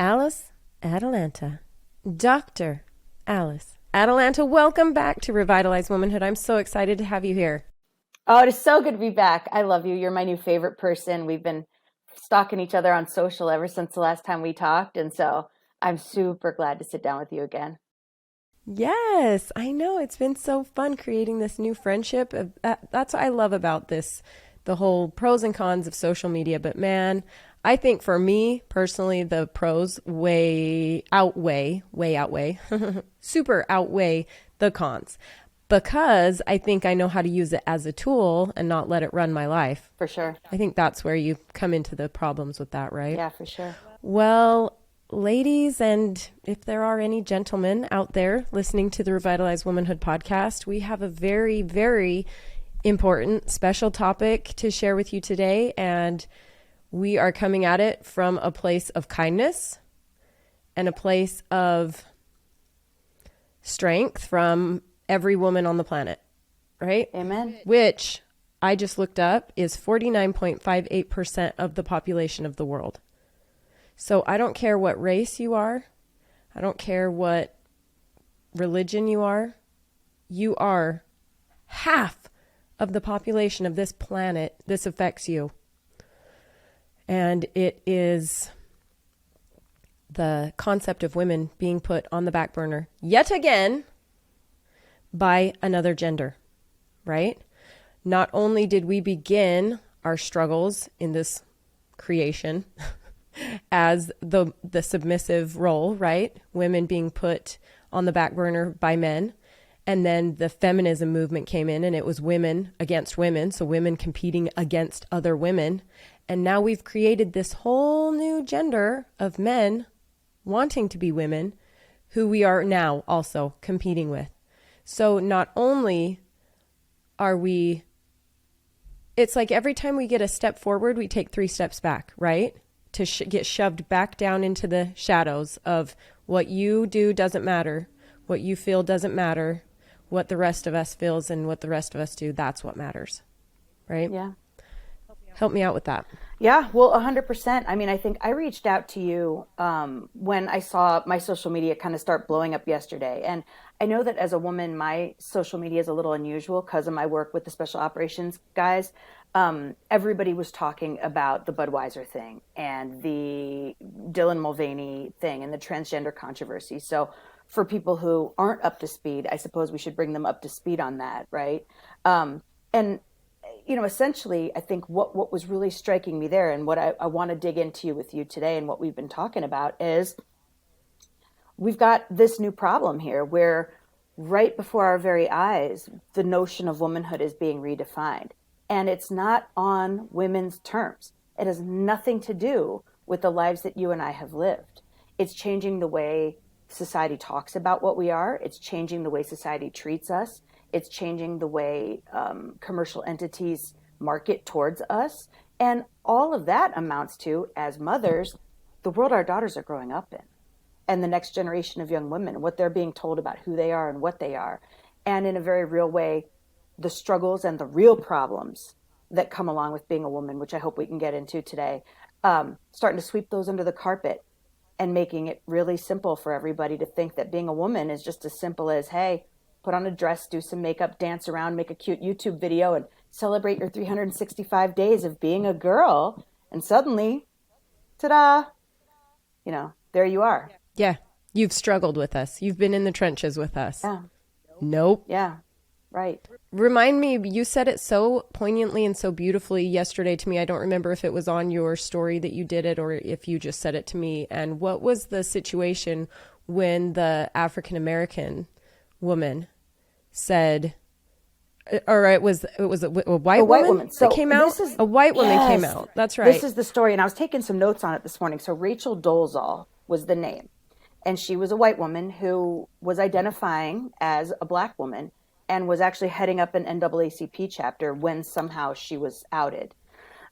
Alice, Atalanta. Dr. Alice, Atalanta, welcome back to Revitalized Womanhood. I'm so excited to have you here. Oh, it is so good to be back. I love you. You're my new favorite person. We've been stalking each other on social ever since the last time we talked. And so I'm super glad to sit down with you again. Yes, I know. It's been so fun creating this new friendship. That's what I love about this, the whole pros and cons of social media. But man, I think for me personally, the pros way outweigh, super outweigh the cons because I think I know how to use it as a tool and not let it run my life. For sure. I think that's where you come into the problems with that, right? Yeah, for sure. Well, ladies, and if there are any gentlemen out there listening to the Revitalized Womanhood podcast, we have a very, very important special topic to share with you today. And we are coming at it from a place of kindness and a place of strength from every woman on the planet, right? Amen. Which I just looked up is 49.58% of the population of the world. So I don't care what race you are. I don't care what religion you are half of the population of this planet. This affects you. And it is the concept of women being put on the back burner yet again by another gender, right? Not only did we begin our struggles in this creation as the submissive role, right? Women being put on the back burner by men. And then the feminism movement came in and it was women against women. So women competing against other women. And now we've created this whole new gender of men wanting to be women who we are now also competing with. So not only are we, it's like every time we get a step forward, we take 3 steps back, right? To get shoved back down into the shadows of what you do doesn't matter, what you feel doesn't matter, what the rest of us feels and what the rest of us do, that's what matters, right? Yeah. Help me out with that. Yeah, well, 100%. I mean, I think I reached out to you when I saw my social media kind of start blowing up yesterday. And I know that as a woman, my social media is a little unusual because of my work with the special operations guys. Everybody was talking about the Budweiser thing and the Dylan Mulvaney thing and the transgender controversy. So for people who aren't up to speed, I suppose we should bring them up to speed on that, right? And you know, essentially, I think what was really striking me there and what I want to dig into with you today and what we've been talking about is we've got this new problem here where right before our very eyes, the notion of womanhood is being redefined. And it's not on women's terms. It has nothing to do with the lives that you and I have lived. It's changing the way society talks about what we are. It's changing the way society treats us. It's changing the way commercial entities market towards us. And all of that amounts to, as mothers, the world our daughters are growing up in and the next generation of young women, what they're being told about who they are and what they are. And in a very real way, the struggles and the real problems that come along with being a woman, which I hope we can get into today, starting to sweep those under the carpet and making it really simple for everybody to think that being a woman is just as simple as, hey, put on a dress, do some makeup, dance around, make a cute YouTube video, and celebrate your 365 days of being a girl. And suddenly, ta-da, you know, there you are. Yeah. You've struggled with us. You've been in the trenches with us. Yeah. Nope. Yeah. Right. Remind me, you said it so poignantly and so beautifully yesterday to me. I don't remember if it was on your story that you did it or if you just said it to me. And what was the situation when the African-American woman said, or it was a white woman So that came out? A white woman came out. That's right. This is the story. And I was taking some notes on it this morning. So Rachel Dolezal was the name. And she was a white woman who was identifying as a black woman and was actually heading up an NAACP chapter when somehow she was outed.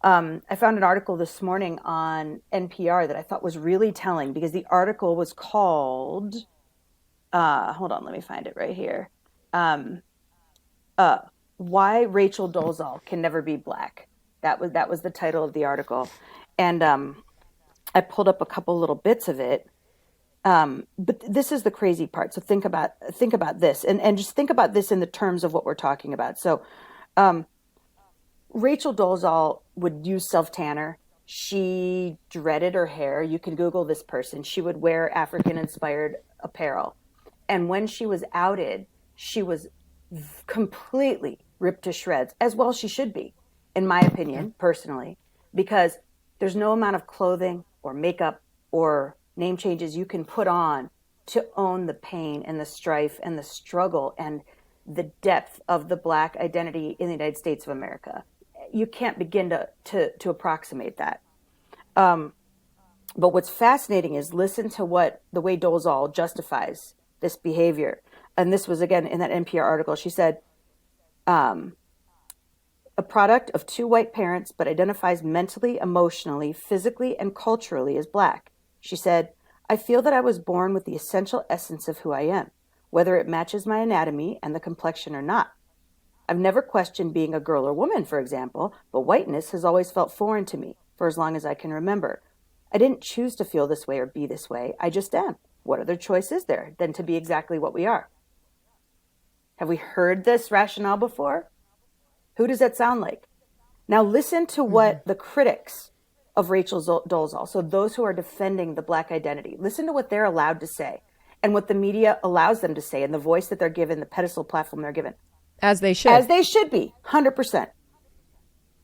I found an article this morning on NPR that I thought was really telling because the article was called, hold on, let me find it right here. Why Rachel Dolezal Can Never Be Black. That was the title of the article. And I pulled up a couple little bits of it. But this is the crazy part. So think about this, and just think about this in the terms of what we're talking about. So Rachel Dolezal would use self-tanner. She dreaded her hair. You can Google this person. She would wear African-inspired apparel. And when she was outed, she was completely ripped to shreds, as well she should be, in my opinion, personally, because there's no amount of clothing or makeup or name changes you can put on to own the pain and the strife and the struggle and the depth of the Black identity in the United States of America. You can't begin to approximate that. But what's fascinating is listen to what the way Dolezal justifies this behavior. And this was, again, in that NPR article. She said, a product of two white parents, but identifies mentally, emotionally, physically, and culturally as Black. She said, I feel that I was born with the essential essence of who I am, whether it matches my anatomy and the complexion or not. I've never questioned being a girl or woman, for example, but whiteness has always felt foreign to me for as long as I can remember. I didn't choose to feel this way or be this way. I just am. What other choice is there than to be exactly what we are? Have we heard this rationale before? Who does that sound like? Now listen to what the critics of Rachel Dolezal, so those who are defending the Black identity, listen to what they're allowed to say and what the media allows them to say and the voice that they're given, the pedestal platform they're given. As they should. As they should be, 100%.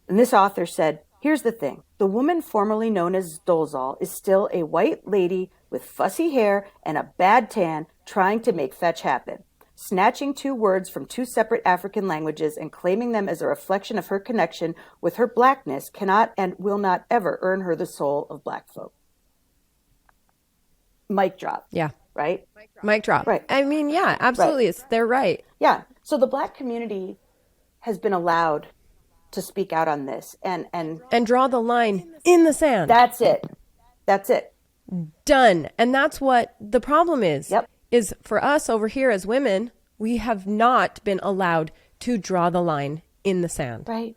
And this author said, here's the thing. The woman formerly known as Dolezal is still a white lady with fussy hair and a bad tan trying to make fetch happen. Snatching two words from two separate African languages and claiming them as a reflection of her connection with her Blackness cannot and will not ever earn her the soul of Black folk. Mic drop. Yeah. Right? Mic drop. Right. I mean, yeah, absolutely. Right. They're right. Yeah. So the Black community has been allowed to speak out on this and draw the line in the sand. That's it. That's it. Done. And that's what the problem is. Yep. Is for us over here as women, we have not been allowed to draw the line in the sand. Right.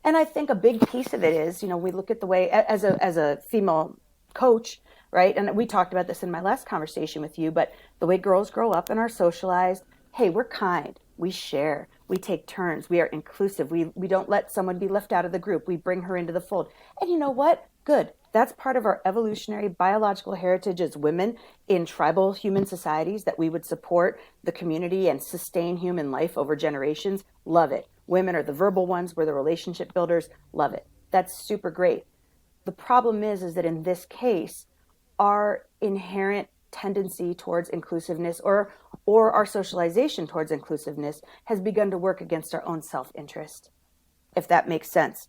And I think a big piece of it is, we look at the way as a female coach, right? And we talked about this in my last conversation with you, but the way girls grow up and are socialized, hey, we're kind, we share, we take turns, we are inclusive, we don't let someone be left out of the group, we bring her into the fold. And you know what? Good. That's part of our evolutionary biological heritage as women in tribal human societies, that we would support the community and sustain human life over generations. Love it. Women are the verbal ones. We're the relationship builders. Love it. That's super great. The problem is that in this case, our inherent tendency towards inclusiveness or our socialization towards inclusiveness has begun to work against our own self-interest, if that makes sense.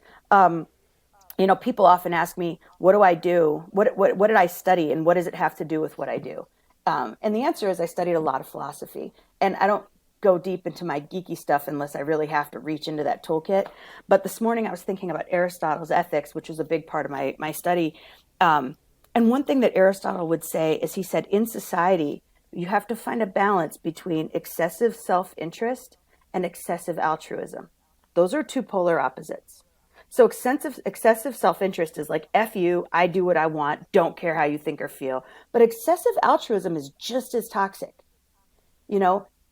People often ask me, what do I do? What did I study? And what does it have to do with what I do? And the answer is I studied a lot of philosophy. And I don't go deep into my geeky stuff unless I really have to reach into that toolkit. But this morning I was thinking about Aristotle's ethics, which was a big part of my study. And one thing that Aristotle would say is he said, in society, you have to find a balance between excessive self-interest and excessive altruism. Those are two polar opposites. So excessive self-interest is like, F you, I do what I want, don't care how you think or feel. But excessive altruism is just as toxic.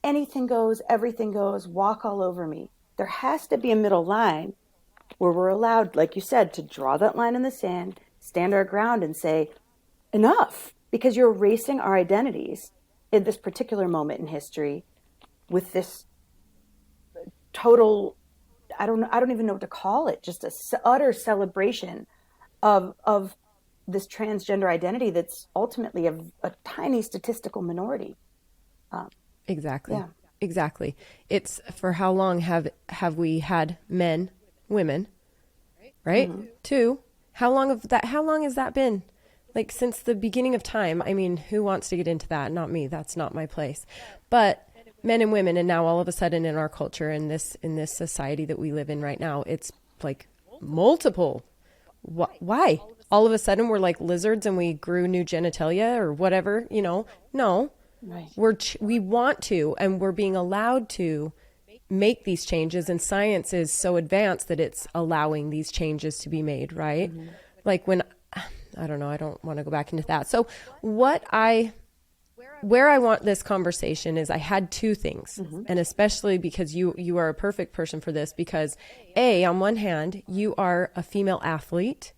Anything goes, everything goes, walk all over me. There has to be a middle line where we're allowed, like you said, to draw that line in the sand, stand our ground and say, enough, because you're erasing our identities in this particular moment in history with this total, I don't even know what to call it, just a utter celebration of this transgender identity that's ultimately a tiny statistical minority. Exactly. Yeah. Exactly. It's for how long have we had men, women, right? Mm-hmm. Two. How long has that been? Like since the beginning of time. I mean, who wants to get into that? Not me. That's not my place. But men and women, and now all of a sudden in our culture, in this society that we live in right now, it's like multiple. Why? All of a sudden we're like lizards and we grew new genitalia or whatever, No. Right. We want to, and we're being allowed to make these changes, and science is so advanced that it's allowing these changes to be made, right? Mm-hmm. Like when I don't know. I don't want to go back into that. So where I want this conversation is I had two things, and especially because you are a perfect person for this, because on one hand, you are a female athlete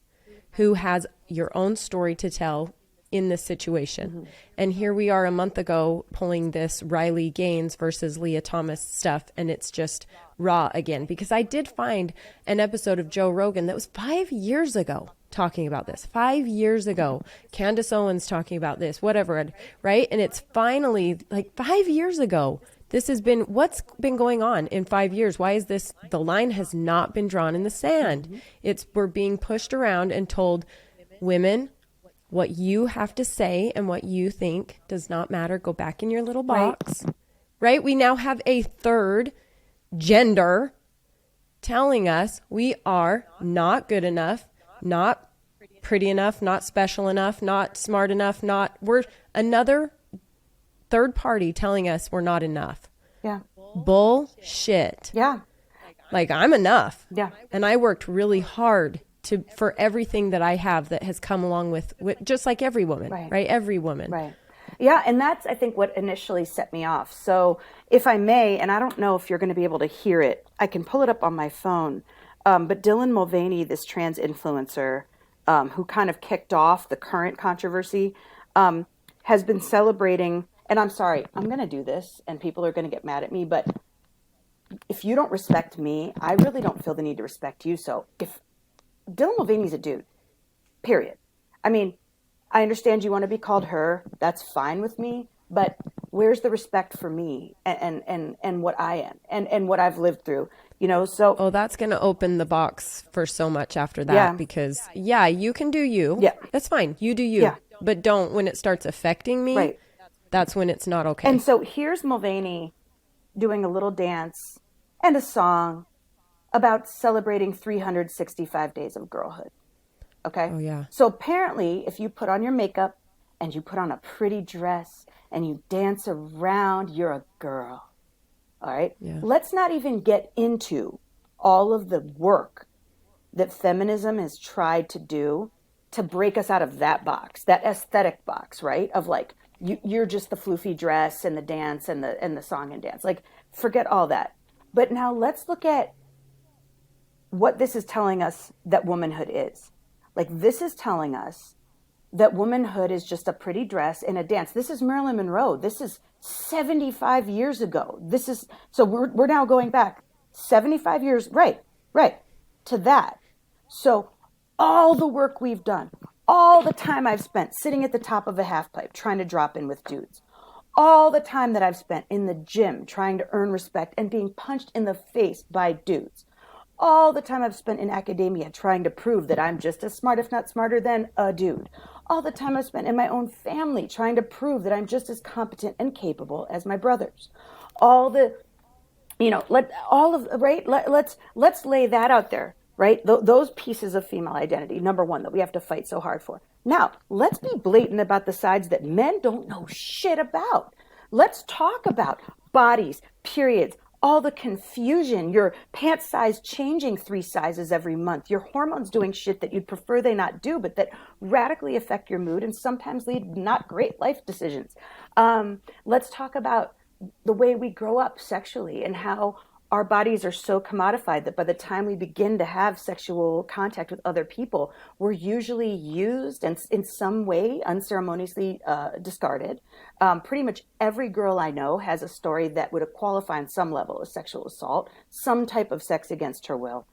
who has your own story to tell in this situation. And here we are a month ago pulling this Riley Gaines versus Leah Thomas stuff, and it's just raw again, because I did find an episode of Joe Rogan that was 5 years ago talking about this. 5 years ago, Candace Owens talking about this, whatever, right? And it's finally like 5 years ago. This has been, what's been going on in 5 years? Why is this, the line has not been drawn in the sand. We're being pushed around and told, women, what you have to say and what you think does not matter. Go back in your little box, right? We now have a third gender telling us we are not good enough, not pretty enough, not special enough, not smart enough, we're another third party telling us we're not enough. Yeah. Bullshit. Yeah. Like, I'm enough. Yeah. And I worked really hard for everything that I have that has come along with just like every woman, right? Every woman. Right. Yeah. And that's, I think, what initially set me off. So if I may, and I don't know if you're going to be able to hear it, I can pull it up on my phone. But Dylan Mulvaney, this trans influencer, who kind of kicked off the current controversy, has been celebrating, and I'm sorry, I'm going to do this and people are going to get mad at me, but if you don't respect me, I really don't feel the need to respect you. So if Dylan Mulvaney's a dude, period. I mean, I understand you want to be called her. That's fine with me. But where's the respect for me and what I am and what I've lived through, you know? So, oh, that's going to open the box for so much after that, because you can do you. Yeah. That's fine. You do you. Yeah. But don't, when it starts affecting me, that's when it's not okay. And so here's Mulvaney doing a little dance and a song about celebrating 365 days of girlhood. Okay? Oh, yeah. So apparently, if you put on your makeup and you put on a pretty dress and you dance around, you're a girl. All right? Yeah. Let's not even get into all of the work that feminism has tried to do to break us out of that box, that aesthetic box, right? Of like, you're just the floofy dress and the dance and the song and dance. Like, forget all that. But now let's look at what this is telling us that womanhood is. Like, this is telling us that womanhood is just a pretty dress and a dance. This is Marilyn Monroe. This is 75 years ago. So we're now going back 75 years, right, to that. So all the work we've done, all the time I've spent sitting at the top of a half pipe trying to drop in with dudes, all the time that I've spent in the gym trying to earn respect and being punched in the face by dudes, all the time I've spent in academia trying to prove that I'm just as smart, if not smarter than a dude, all the time I've spent in my own family trying to prove that I'm just as competent and capable as my brothers, all the, let's lay that out there, right? Those pieces of female identity, number one, that we have to fight so hard for. Now, let's be blatant about the sides that men don't know shit about. Let's talk about bodies, periods, all the confusion, your pant size changing 3 sizes every month, your hormones doing shit that you'd prefer they not do, but that radically affect your mood and sometimes lead not great life decisions. Let's talk about the way we grow up sexually and how our bodies are so commodified that by the time we begin to have sexual contact with other people, we're usually used and in some way unceremoniously discarded. Pretty much every girl I know has a story that would qualify on some level as sexual assault, some type of sex against her will,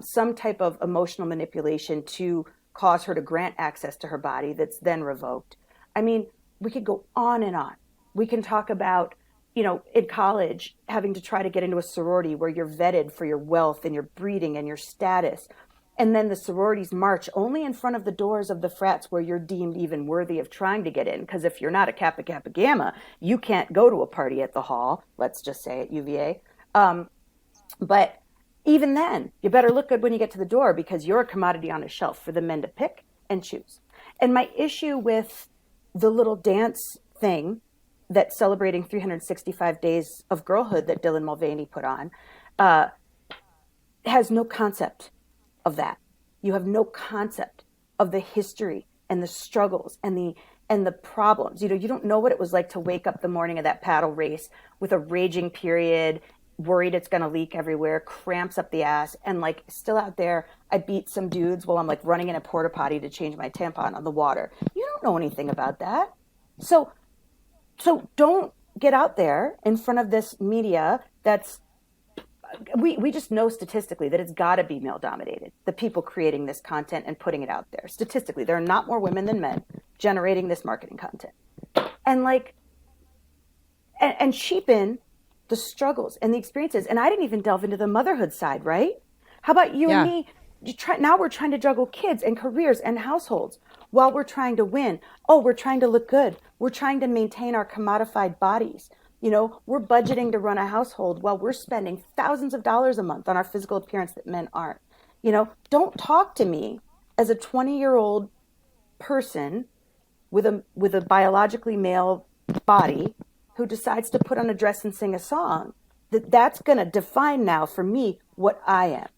some type of emotional manipulation to cause her to grant access to her body that's then revoked. I mean, we could go on and on. We can talk about, in college, having to try to get into a sorority where you're vetted for your wealth and your breeding and your status. And then the sororities march only in front of the doors of the frats where you're deemed even worthy of trying to get in. Because if you're not a Kappa Kappa Gamma, you can't go to a party at the hall, let's just say at UVA. But even then, you better look good when you get to the door because you're a commodity on a shelf for the men to pick and choose. And my issue with the little dance thing that celebrating 365 days of girlhood that Dylan Mulvaney put on has no concept of that. You have no concept of the history and the struggles and the problems. You know, you don't know what it was like to wake up the morning of that paddle race with a raging period, worried it's going to leak everywhere, cramps up the ass, and like still out there, I beat some dudes while I'm like running in a porta potty to change my tampon on the water. You don't know anything about that. So don't get out there in front of this media that's, we just know statistically that it's got to be male dominated. The people creating this content and putting it out there. Statistically, there are not more women than men generating this marketing content. And like, and cheapen the struggles and the experiences. And I didn't even delve into the motherhood side, right? How about you and me? Now we're trying to juggle kids and careers and households while we're trying to win. Oh, we're trying to look good. We're trying to maintain our commodified bodies. You know, we're budgeting to run a household while we're spending thousands of dollars a month on our physical appearance that men aren't. You know, don't talk to me as a 20-year-old person with a biologically male body who decides to put on a dress and sing a song. That's going to define now for me what I am.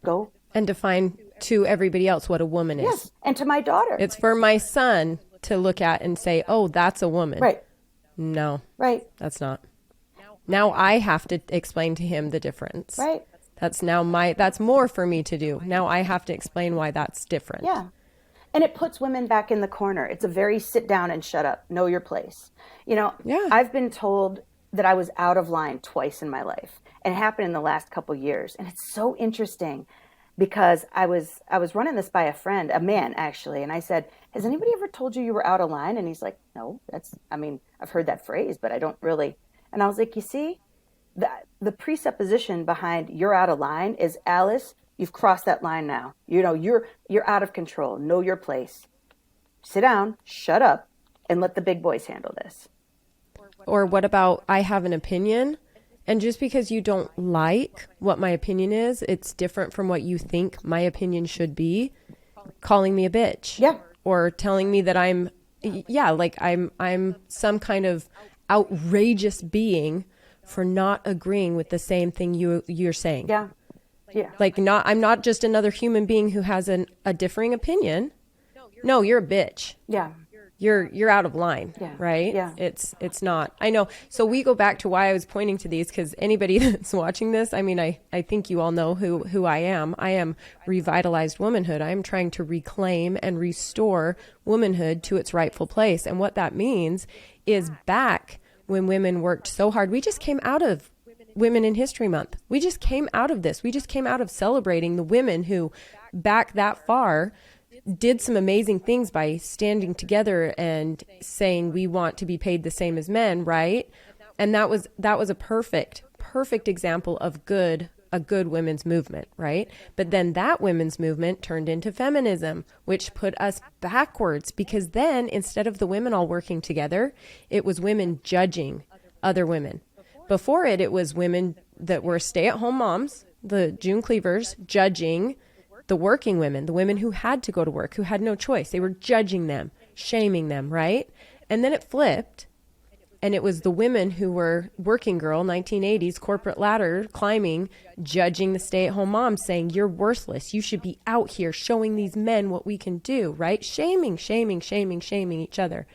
Go. And define to everybody else what a woman is. Yes, and to my daughter. It's for my son to look at and say, oh, that's a woman. Right. No. Right. That's not. Now I have to explain to him the difference. Right. That's more for me to do. Now I have to explain why that's different. Yeah. And it puts women back in the corner. It's a very sit down and shut up, know your place. You know, I've been told that I was out of line twice in my life, and it happened in the last couple of years. And it's so interesting because I was running this by a friend, a man actually, and I said, has anybody ever told you were out of line? And he's like, no, I've heard that phrase, but I don't really. And I was like, you see, the presupposition behind you're out of line is, Alice, you've crossed that line now. You know, you're out of control. Know your place. Sit down, shut up, and let the big boys handle this. Or what about, I have an opinion, and just because you don't like what my opinion is, it's different from what you think my opinion should be, calling me a bitch. Yeah. Or telling me that I'm some kind of outrageous being for not agreeing with the same thing you're saying. Yeah. Yeah. Like I'm not just another human being who has a differing opinion. No, you're a bitch. Yeah. You're out of line, right? Yeah. It's not. I know. So we go back to why I was pointing to these, because anybody that's watching this, I mean, I think you all know who I am. I am Revitalized Womanhood. I am trying to reclaim and restore womanhood to its rightful place. And what that means is back when women worked so hard. We just came out of Women in History Month. We just came out of this. We just came out of celebrating the women who back that far did some amazing things by standing together and saying we want to be paid the same as men, right? And that was a perfect example of a good women's movement, right? But then that women's movement turned into feminism, which put us backwards, because then instead of the women all working together, it was women judging other women. Before it was women that were stay-at-home moms, the June Cleavers, judging the working women, the women who had to go to work, who had no choice. They were judging them, shaming them, right? And then it flipped, and it was the women who were working girl, 1980s, corporate ladder climbing, judging the stay-at-home moms, saying, you're worthless. You should be out here showing these men what we can do, right? Shaming each other.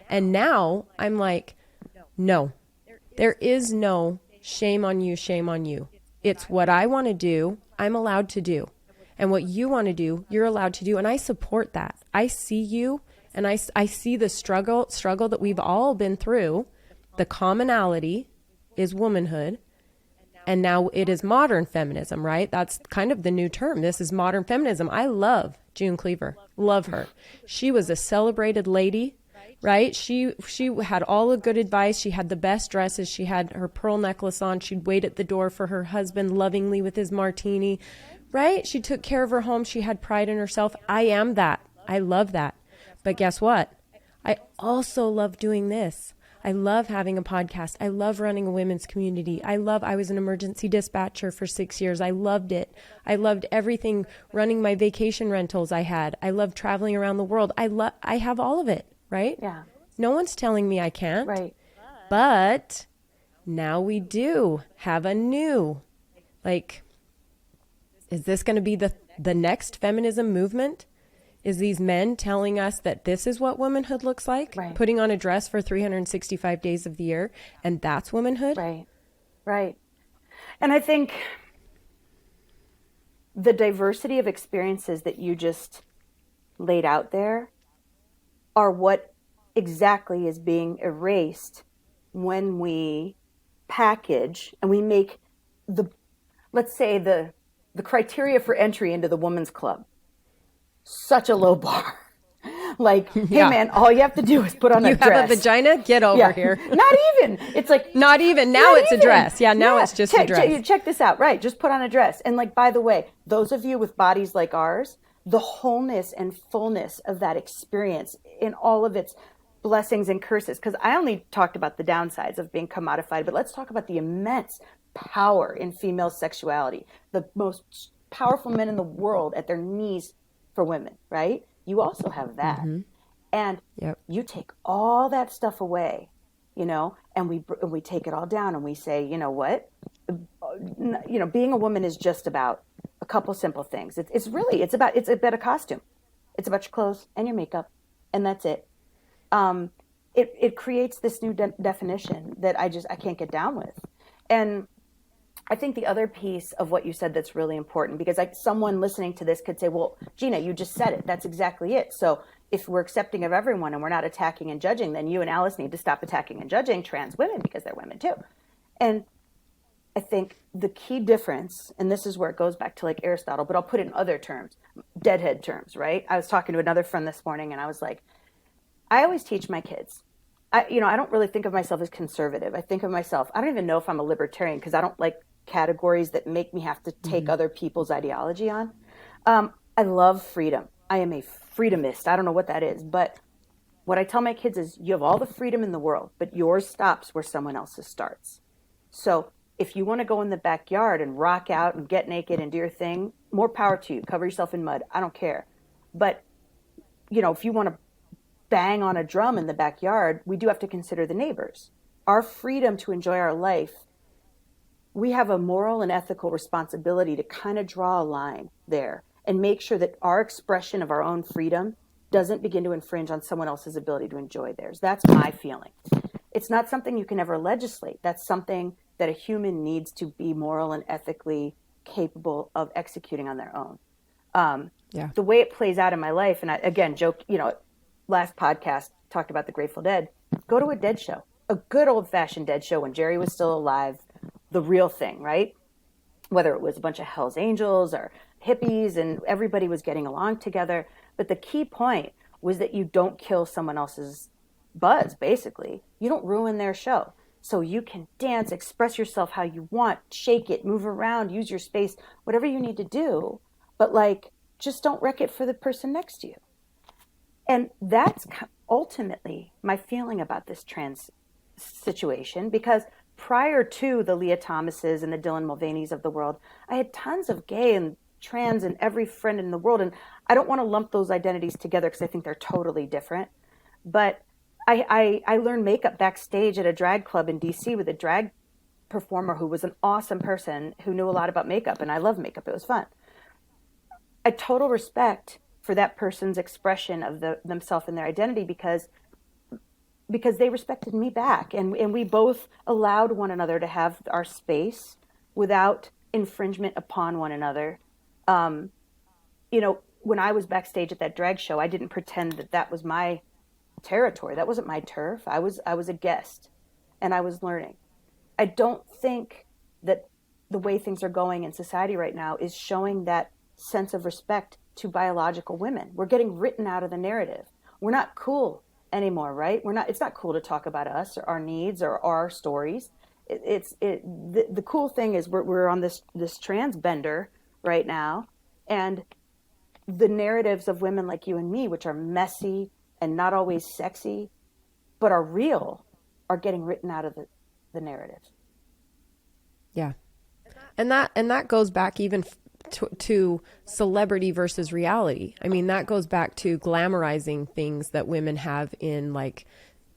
And now I'm like, no, there is no shame on you, shame on you. It's what I want to do, I'm allowed to do. And what you want to do, you're allowed to do. And I support that. I see you, and I see the struggle that we've all been through. The commonality is womanhood. And now it is modern feminism, right? That's kind of the new term. This is modern feminism. I love June Cleaver. Love her. She was a celebrated lady, right? She had all the good advice. She had the best dresses. She had her pearl necklace on. She'd wait at the door for her husband lovingly with his martini. Right? She took care of her home. She had pride in herself. I am that. I love that. But guess what? I also love doing this. I love having a podcast. I love running a women's community. I was an emergency dispatcher for 6 years. I loved it. I loved everything, running my vacation rentals I had. I loved traveling around the world. I have all of it, right? Yeah. No one's telling me I can't. Right. But now we do have a new, is this going to be the next feminism movement? is these men telling us that this is what womanhood looks like, Right. putting on a dress for 365 days of the year, and that's womanhood. Right. Right. And I think the diversity of experiences that you just laid out there are what exactly is being erased when we package and we make let's say the criteria for entry into the women's club such a low bar. Like, hey man, all you have to do is put on a dress. You have a vagina? Get over here. Not even. It's like not even. Now it's a dress. Yeah, now it's just a dress. Check this out. Right. Just put on a dress. And like, by the way, those of you with bodies like ours, the wholeness and fullness of that experience in all of its blessings and curses, because I only talked about the downsides of being commodified, but let's talk about the immense power in female sexuality. The most powerful men in the world at their knees for women, right? You also have that. Mm-hmm. And you take all that stuff away, you know, and we take it all down and we say, you know what, you know, being a woman is just about a couple simple things. It's about a costume. It's about your clothes and your makeup, and that's it. It creates this new definition that I can't get down with. And I think the other piece of what you said that's really important, because someone listening to this could say, well, Gina, you just said it. That's exactly it. So if we're accepting of everyone and we're not attacking and judging, then you and Alice need to stop attacking and judging trans women because they're women too. And I think the key difference, and this is where it goes back to like Aristotle, but I'll put it in other terms, deadhead terms, right? I was talking to another friend this morning and I was like, I always teach my kids. I don't really think of myself as conservative. I think of myself, I don't even know if I'm a libertarian because I don't like categories that make me have to take other people's ideology on. I love freedom. I am a freedomist. I don't know what that is, but what I tell my kids is you have all the freedom in the world, but yours stops where someone else's starts. So if you want to go in the backyard and rock out and get naked and do your thing, more power to you. Cover yourself in mud. I don't care. But, if you want to bang on a drum in the backyard, we do have to consider the neighbors. Our freedom to enjoy our life, we have a moral and ethical responsibility to kind of draw a line there and make sure that our expression of our own freedom doesn't begin to infringe on someone else's ability to enjoy theirs. That's my feeling. It's not something you can ever legislate. That's something that a human needs to be moral and ethically capable of executing on their own. The way it plays out in my life, and I, again, last podcast talked about the Grateful Dead. Go to a Dead show, a good old-fashioned Dead show when Jerry was still alive, the real thing, right? Whether it was a bunch of Hell's Angels or hippies and everybody was getting along together. But the key point was that you don't kill someone else's buzz, basically. You don't ruin their show. So you can dance, express yourself how you want, shake it, move around, use your space, whatever you need to do. But just don't wreck it for the person next to you. And that's ultimately my feeling about this trans situation, because prior to the Leah Thomases and the Dylan Mulvaney's of the world, I had tons of gay and trans and every friend in the world. And I don't want to lump those identities together because I think they're totally different. But I learned makeup backstage at a drag club in DC with a drag performer who was an awesome person who knew a lot about makeup. And I love makeup. It was fun. I total respect for that person's expression of themselves and their identity because they respected me back. And we both allowed one another to have our space without infringement upon one another. When I was backstage at that drag show, I didn't pretend that was my territory. That wasn't my turf. I was a guest and I was learning. I don't think that the way things are going in society right now is showing that sense of respect to biological women. We're getting written out of the narrative. We're not cool anymore, right? It's not cool to talk about us or our needs or our stories. The cool thing is we're on this trans bender right now, and the narratives of women like you and me, which are messy and not always sexy, but are real, are getting written out of the narrative. Yeah. And that goes back even to celebrity versus reality. I mean, that goes back to glamorizing things that women have in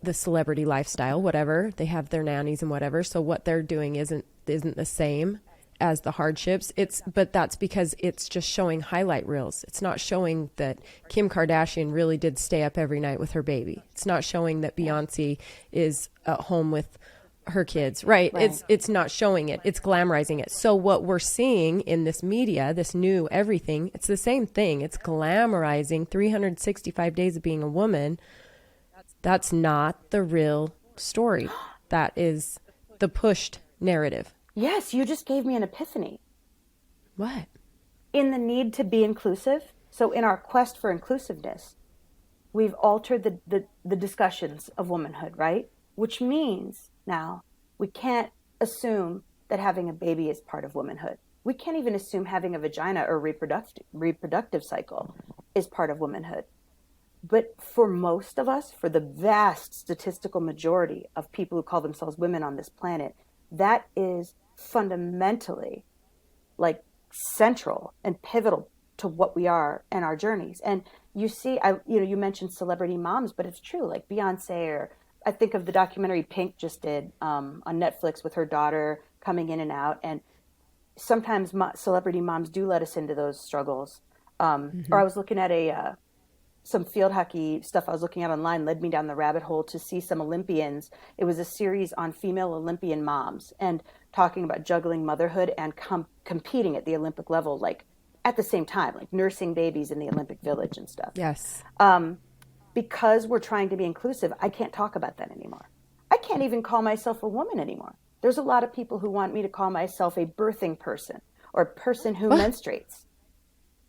the celebrity lifestyle, whatever. They have their nannies and whatever. So what they're doing isn't the same. as the hardships. But that's because it's just showing highlight reels. It's not showing that Kim Kardashian really did stay up every night with her baby. It's not showing that Beyonce is at home with her kids, right? It's not showing it. It's glamorizing it. So what we're seeing in this media, this new everything, it's the same thing. It's glamorizing 365 days of being a woman. That's not the real story. That is the pushed narrative. Yes, you just gave me an epiphany. What? In the need to be inclusive. So in our quest for inclusiveness, we've altered the discussions of womanhood, right? Which means now we can't assume that having a baby is part of womanhood. We can't even assume having a vagina or reproductive cycle is part of womanhood. But for most of us, for the vast statistical majority of people who call themselves women on this planet, that is fundamentally like central and pivotal to what we are and our journeys. And you see, you mentioned celebrity moms, but it's true, like Beyonce, or I think of the documentary Pink just did on Netflix with her daughter coming in and out. And sometimes celebrity moms do let us into those struggles. Or I was looking at some field hockey stuff I was looking at online led me down the rabbit hole to see some Olympians. It was a series on female Olympian moms and talking about juggling motherhood and competing at the Olympic level, like at the same time, like nursing babies in the Olympic Village and stuff. Yes. Because we're trying to be inclusive, I can't talk about that anymore. I can't even call myself a woman anymore. There's a lot of people who want me to call myself a birthing person or a person who menstruates.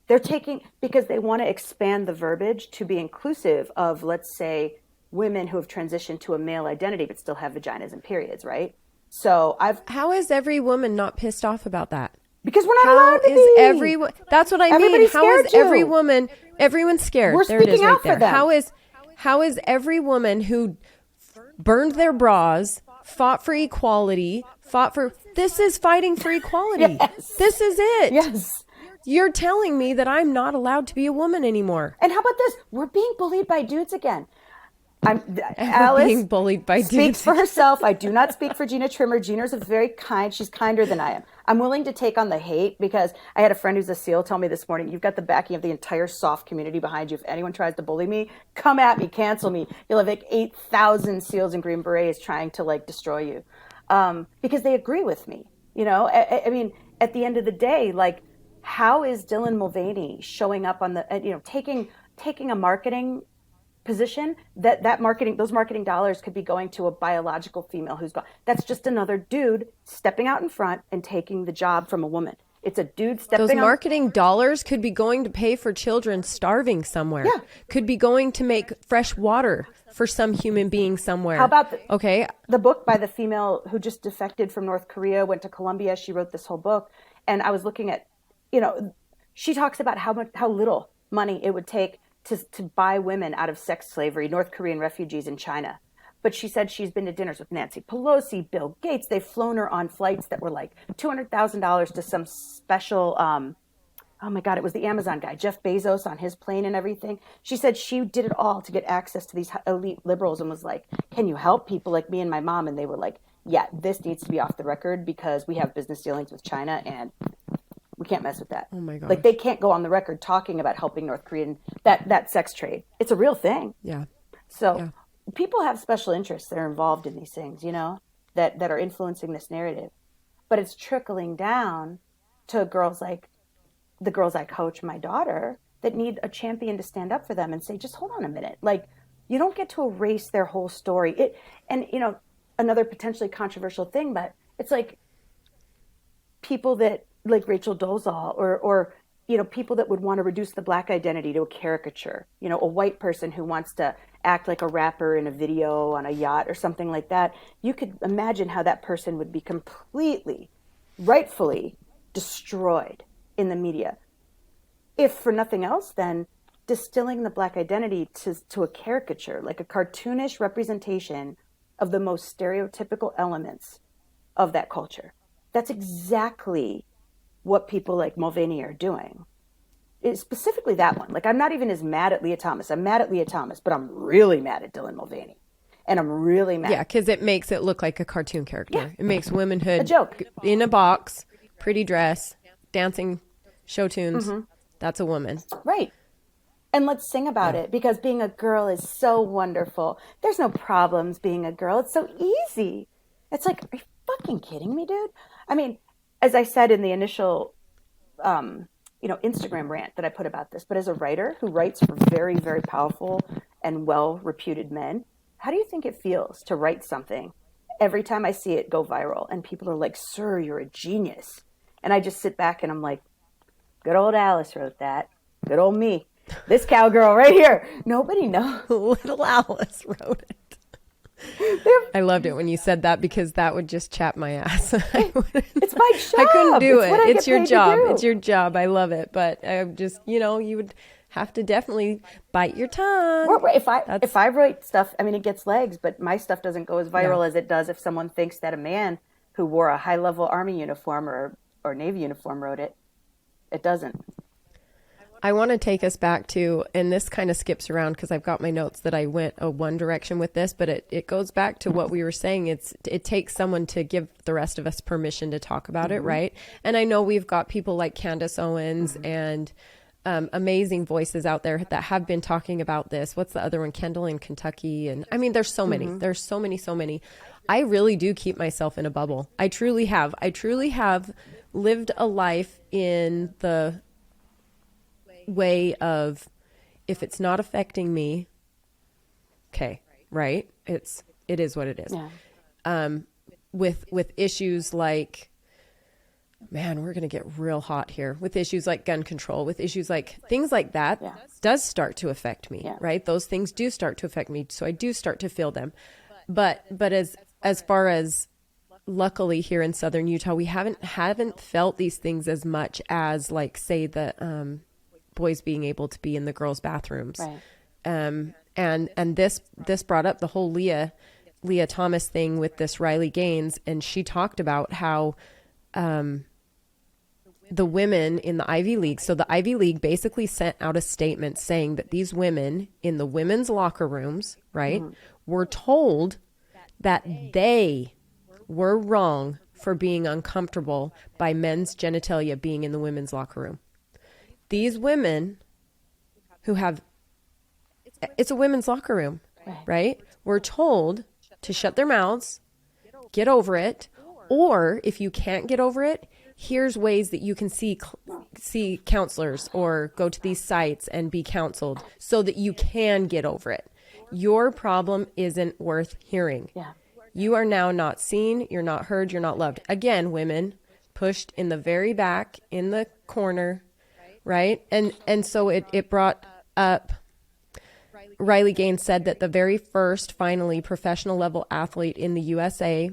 They're taking, because they want to expand the verbiage to be inclusive of, let's say, women who have transitioned to a male identity but still have vaginas and periods, right? So How is every woman not pissed off about that? Because we're not allowed to be. That's what I Everybody's mean. How is scared every to. woman, everyone's scared. We're There it is speaking right out for there. them. How is every woman who burned their bras, fought for equality, this is fighting for equality. Yes. This is it. Yes. You're telling me that I'm not allowed to be a woman anymore. And how about this? We're being bullied by dudes again. Alice being bullied by dudes. Speaks for herself. I do not speak for Gina Trimmer. Gina's very kind. She's kinder than I am. I'm willing to take on the hate because I had a friend who's a SEAL tell me this morning, you've got the backing of the entire soft community behind you. If anyone tries to bully me, come at me, cancel me. You'll have like 8,000 SEALs and Green Berets trying to like destroy you because they agree with me. You know, I mean, at the end of the day, like, how is Dylan Mulvaney showing up on the, taking a marketing position those marketing dollars could be going to a biological female who's gone. That's just another dude stepping out in front and taking the job from a woman. It's a dude stepping. Those marketing dollars could be going to pay for children starving somewhere. Yeah. Could be going to make fresh water for some human being somewhere. How about the book by the female who just defected from North Korea, went to Columbia. She wrote this whole book, and I was looking at, she talks about how little money it would take to buy women out of sex slavery, North Korean refugees in China. But she said she's been to dinners with Nancy Pelosi, Bill Gates. They've flown her on flights that were like $200,000 to some special, oh my God, it was the Amazon guy, Jeff Bezos, on his plane and everything. She said she did it all to get access to these elite liberals and was like, can you help people like me and my mom? And they were like, yeah, this needs to be off the record because we have business dealings with China and we can't mess with that. Oh my God. Like they can't go on the record talking about helping North Korean, that sex trade. It's a real thing. Yeah. So people have special interests that are involved in these things, that are influencing this narrative. But it's trickling down to girls like the girls I coach, my daughter, that need a champion to stand up for them and say, just hold on a minute. Like, you don't get to erase their whole story. Another potentially controversial thing, but it's like people that, like Rachel Dolezal or people that would want to reduce the Black identity to a caricature, a white person who wants to act like a rapper in a video on a yacht or something like that. You could imagine how that person would be completely, rightfully destroyed in the media. If for nothing else, then distilling the Black identity to a caricature, like a cartoonish representation of the most stereotypical elements of that culture. That's exactly what people like Mulvaney are doing. It's specifically that one. Like, I'm not even as mad at Leah Thomas. I'm mad at Leah Thomas, but I'm really mad at Dylan Mulvaney. And I'm really mad. Yeah, because it makes it look like a cartoon character. Yeah. It makes womanhood a joke in a box pretty dress, dancing, show tunes. That's a woman. Right. And let's sing about it, because being a girl is so wonderful. There's no problems being a girl. It's so easy. It's like, are you fucking kidding me, dude? I mean, as I said in the initial, Instagram rant that I put about this, but as a writer who writes for very, very powerful and well-reputed men, how do you think it feels to write something every time I see it go viral and people are like, "Sir, you're a genius." And I just sit back and I'm like, good old Alice wrote that. Good old me. This cowgirl right here. Nobody knows. Little Alice wrote it. I loved it when you said that, because that would just chap my ass. It's my job. I couldn't do it. What I It's get your paid to job. do. It's your job. I love it. But I just, you would have to definitely bite your tongue. Or if I write stuff, I mean, it gets legs, but my stuff doesn't go as viral as it does if someone thinks that a man who wore a high-level Army uniform or Navy uniform wrote it. It doesn't. I want to take us back to, and this kind of skips around because I've got my notes that I went a one direction with this, but it goes back to what we were saying. It takes someone to give the rest of us permission to talk about it, right? And I know we've got people like Candace Owens and amazing voices out there that have been talking about this. What's the other one? Kendall in Kentucky. And I mean, there's so many. There's so many. I really do keep myself in a bubble. I truly have. I truly have lived a life in the way of, if it's not affecting me, okay, right? It is what it is. Yeah. With issues like, man, we're going to get real hot here, with issues like gun control, with issues like things like that, does start to affect me, right? Those things do start to affect me. So I do start to feel them. But as far as, luckily here in Southern Utah, we haven't felt these things as much as, like, say, the boys being able to be in the girls' bathrooms. Right. And this brought up the whole Leah Thomas thing with this Riley Gaines, and she talked about how the women in the Ivy League, so the Ivy League basically sent out a statement saying that these women in the women's locker rooms, right, were told that they were wrong for being uncomfortable by men's genitalia being in the women's locker room. These women who have, it's a women's locker room, right? Were told to shut their mouths, get over it, or if you can't get over it, here's ways that you can see counselors or go to these sites and be counseled so that you can get over it. Your problem isn't worth hearing. Yeah. You are now not seen, you're not heard, you're not loved. Again, women pushed in the very back, in the corner, right? And so it brought up, Riley Gaines said that the very first, finally, professional level athlete in the USA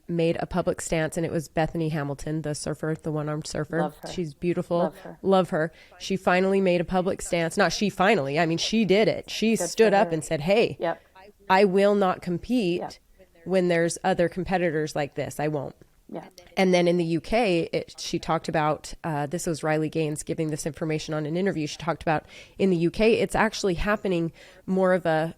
made a public stance, and it was Bethany Hamilton, the surfer, the one-armed surfer. Love her. She's beautiful. Love her. She finally made a public stance. Not she finally, I mean, she did it. She stood up and said, hey, I will not compete when there's other competitors like this. I won't. Yeah. And then in the UK, she talked about, this was Riley Gaines giving this information on an interview. She talked about in the UK, it's actually happening more of a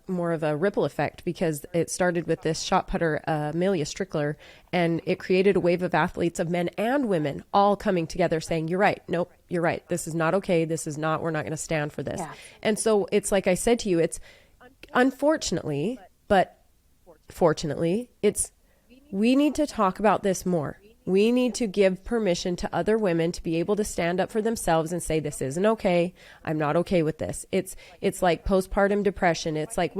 ripple effect, because it started with this shot putter, Amelia Strickler, and it created a wave of athletes, of men and women, all coming together saying, you're right. Nope, you're right. This is not okay. This is not, we're not going to stand for this. Yeah. And so it's like I said to you, it's unfortunately, but fortunately, we need to talk about this more. We need to give permission to other women to be able to stand up for themselves and say, this isn't okay. I'm not okay with this. It's like postpartum depression. It's like,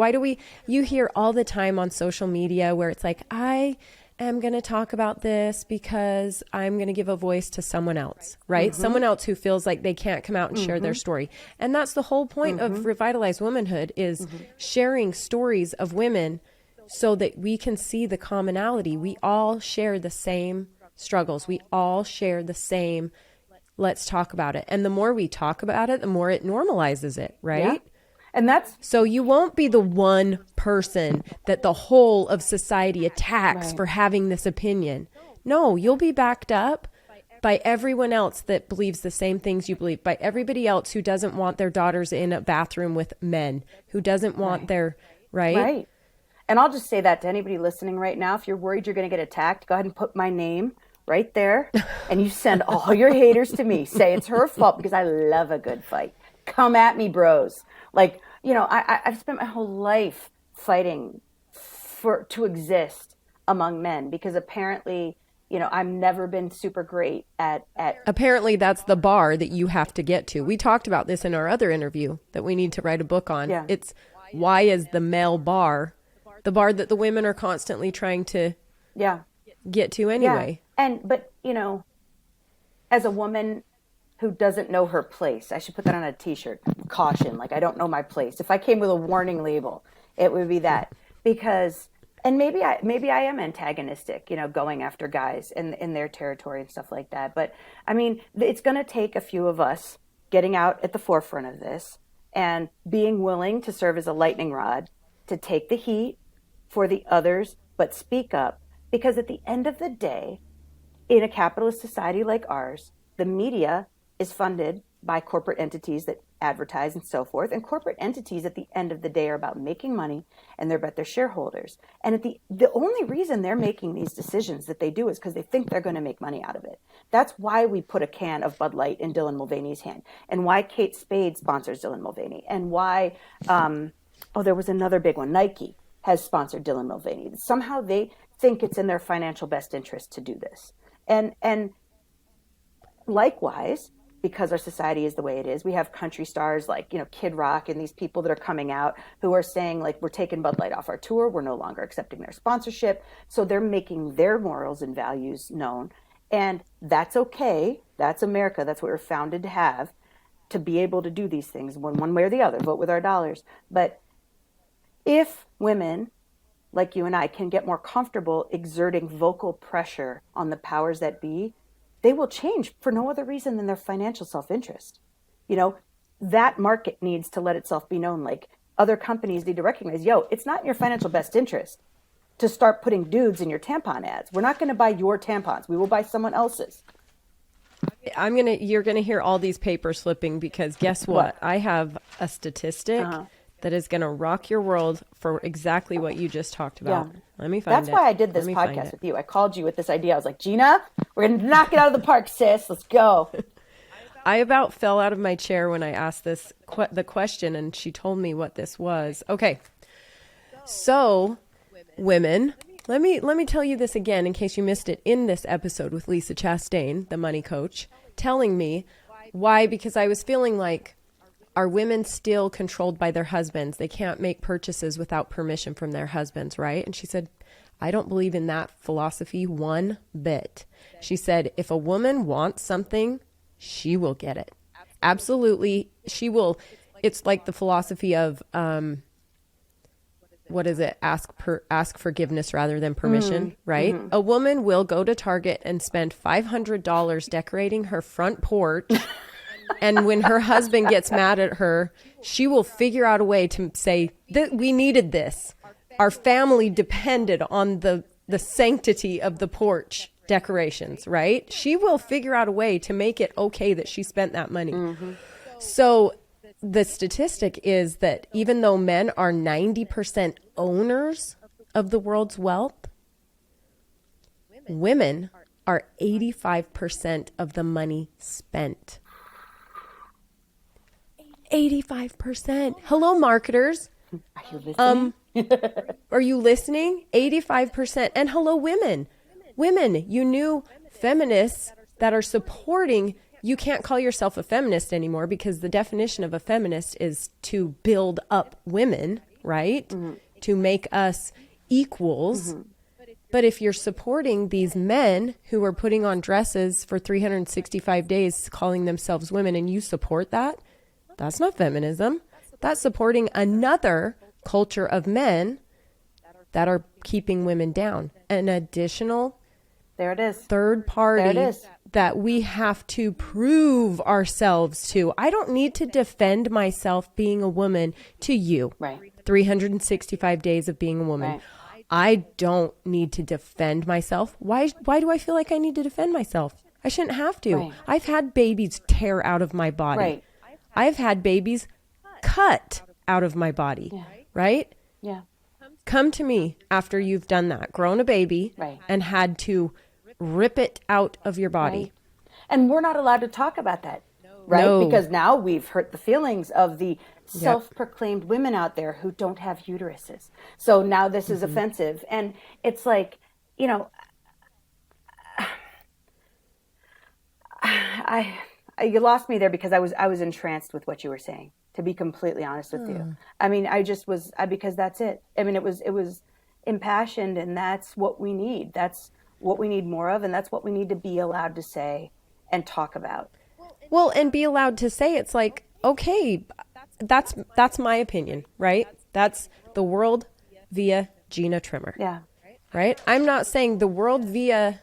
you hear all the time on social media where it's like, I am going to talk about this because I'm going to give a voice to someone else, right? Someone else who feels like they can't come out and share their story. And that's the whole point of Revitalized Womanhood, is sharing stories of women so that we can see the commonality. We all share the same struggles. We all share the same, let's talk about it. And the more we talk about it, the more it normalizes it, right? Yeah. And so you won't be the one person that the whole of society attacks for having this opinion. No, you'll be backed up by everyone else that believes the same things you believe, by everybody else who doesn't want their daughters in a bathroom with men, who doesn't want their, Right. And I'll just say that to anybody listening right now, if you're worried you're going to get attacked, go ahead and put my name right there, and you send all your haters to me. Say it's her fault because I love a good fight. Come at me, bros. Like, I've spent my whole life fighting to exist among men because apparently, I've never been super great at. Apparently that's the bar that you have to get to. We talked about this in our other interview that we need to write a book on. Yeah. It's why is the male bar the bar that the women are constantly trying to get to anyway. Yeah. But as a woman who doesn't know her place, I should put that on a t-shirt. Caution, like I don't know my place. If I came with a warning label, it would be that. Because and maybe I am antagonistic, going after guys in their territory and stuff like that. But I mean, it's going to take a few of us getting out at the forefront of this and being willing to serve as a lightning rod to take the heat for the others, but speak up. Because at the end of the day, in a capitalist society like ours, the media is funded by corporate entities that advertise and so forth. And corporate entities at the end of the day are about making money and they're about their shareholders. And the only reason they're making these decisions that they do is because they think they're going to make money out of it. That's why we put a can of Bud Light in Dylan Mulvaney's hand, and why Kate Spade sponsors Dylan Mulvaney, and why, there was another big one, Nike has sponsored Dylan Mulvaney. Somehow they think it's in their financial best interest to do this. And likewise, because our society is the way it is, we have country stars like, Kid Rock and these people that are coming out who are saying, like, we're taking Bud Light off our tour. We're no longer accepting their sponsorship. So they're making their morals and values known. And that's okay. That's America. That's what we're founded to have, to be able to do these things one way or the other, vote with our dollars. But if women like you and I can get more comfortable exerting vocal pressure on the powers that be, they will change for no other reason than their financial self-interest. That market needs to let itself be known. Like, other companies need to recognize, it's not in your financial best interest to start putting dudes in your tampon ads. We're not going to buy your tampons. We will buy someone else's. You're going to hear all these papers flipping because guess what? I have a statistic that is going to rock your world for exactly what you just talked about. Yeah. Let me find it. That's why I did this podcast with you. I called you with this idea. I was like, Gina, we're going to knock it out of the park, sis. Let's go. I about fell out of my chair when I asked the question, and she told me what this was. Okay. So, women, let me tell you this again in case you missed it in this episode with Lisa Chastain, the money coach, telling me why, because I was feeling like, are women still controlled by their husbands? They can't make purchases without permission from their husbands, right? And she said, I don't believe in that philosophy one bit. She said, if a woman wants something, she will get it. Absolutely, she will. It's like the philosophy of, what is it? Ask forgiveness rather than permission, right? Mm-hmm. A woman will go to Target and spend $500 decorating her front porch. And when her husband gets mad at her, she will figure out a way to say that we needed this. Our family depended on the sanctity of the porch decorations, right? She will figure out a way to make it okay that she spent that money. Mm-hmm. So the statistic is that even though men are 90% owners of the world's wealth, women are 85% of the money spent. 85%. Hello, marketers. Are you listening? Are you listening? 85%. And hello, women. Women, you new feminists that are supporting, you can't call yourself a feminist anymore because the definition of a feminist is to build up women, right? Mm-hmm. To make us equals. Mm-hmm. But if you're supporting these men who are putting on dresses for 365 days, calling themselves women, and you support that, that's not feminism. That's supporting another culture of men that are keeping women down. An additional third party that we have to prove ourselves to. I don't need to defend myself being a woman to you. Right. 365 days of being a woman. Right. I don't need to defend myself. Why do I feel like I need to defend myself? I shouldn't have to. Right. I've had babies tear out of my body. Right. I've had babies cut out of my body, right? Yeah. Come to me after you've done that, grown a baby and had to Rip it out of your body. Right. And we're not allowed to talk about that, right? No. Because now we've hurt the feelings of the self-proclaimed women out there who don't have uteruses. So now this is offensive. And it's like, you know, you lost me there because I was entranced with what you were saying, to be completely honest with you. I mean, I just was, because that's it. I mean, it was impassioned, and that's what we need. That's what we need more of, and that's what we need to be allowed to say and talk about. Well, and be allowed to say, it's like, okay, that's my opinion, right? That's the world via Gina Trimmer. Yeah. Right? I'm not saying the world via,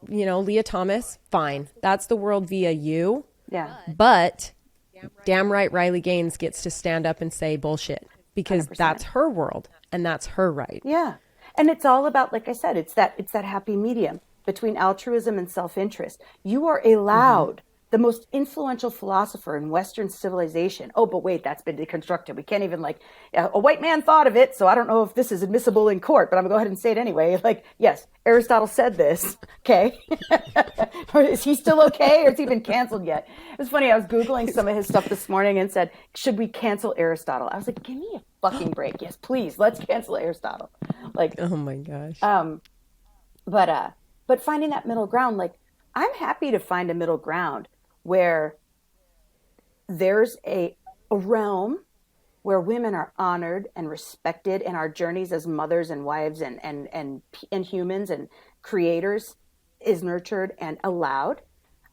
Leah Thomas, fine. That's the world via you. Yeah. But damn right Riley Gaines gets to stand up and say bullshit, because 100%. that's her world and that's her right. Yeah. And it's all about, like I said, it's that happy medium between altruism and self-interest. You are allowed, the most influential philosopher in Western civilization. Oh, but wait, that's been deconstructed. We can't even a white man thought of it, so I don't know if this is admissible in court, but I'm gonna go ahead and say it anyway. Like, yes, Aristotle said this. Okay. Or is he still okay? Or has he been canceled yet? It was funny. I was Googling some of his stuff this morning and said, should we cancel Aristotle? I was like, give me a fucking break. Yes, please. Let's cancel Aristotle. Like, oh my gosh. But finding that middle ground, like, I'm happy to find a middle ground where there's a realm where women are honored and respected, and our journeys as mothers and wives and humans and creators is nurtured and allowed.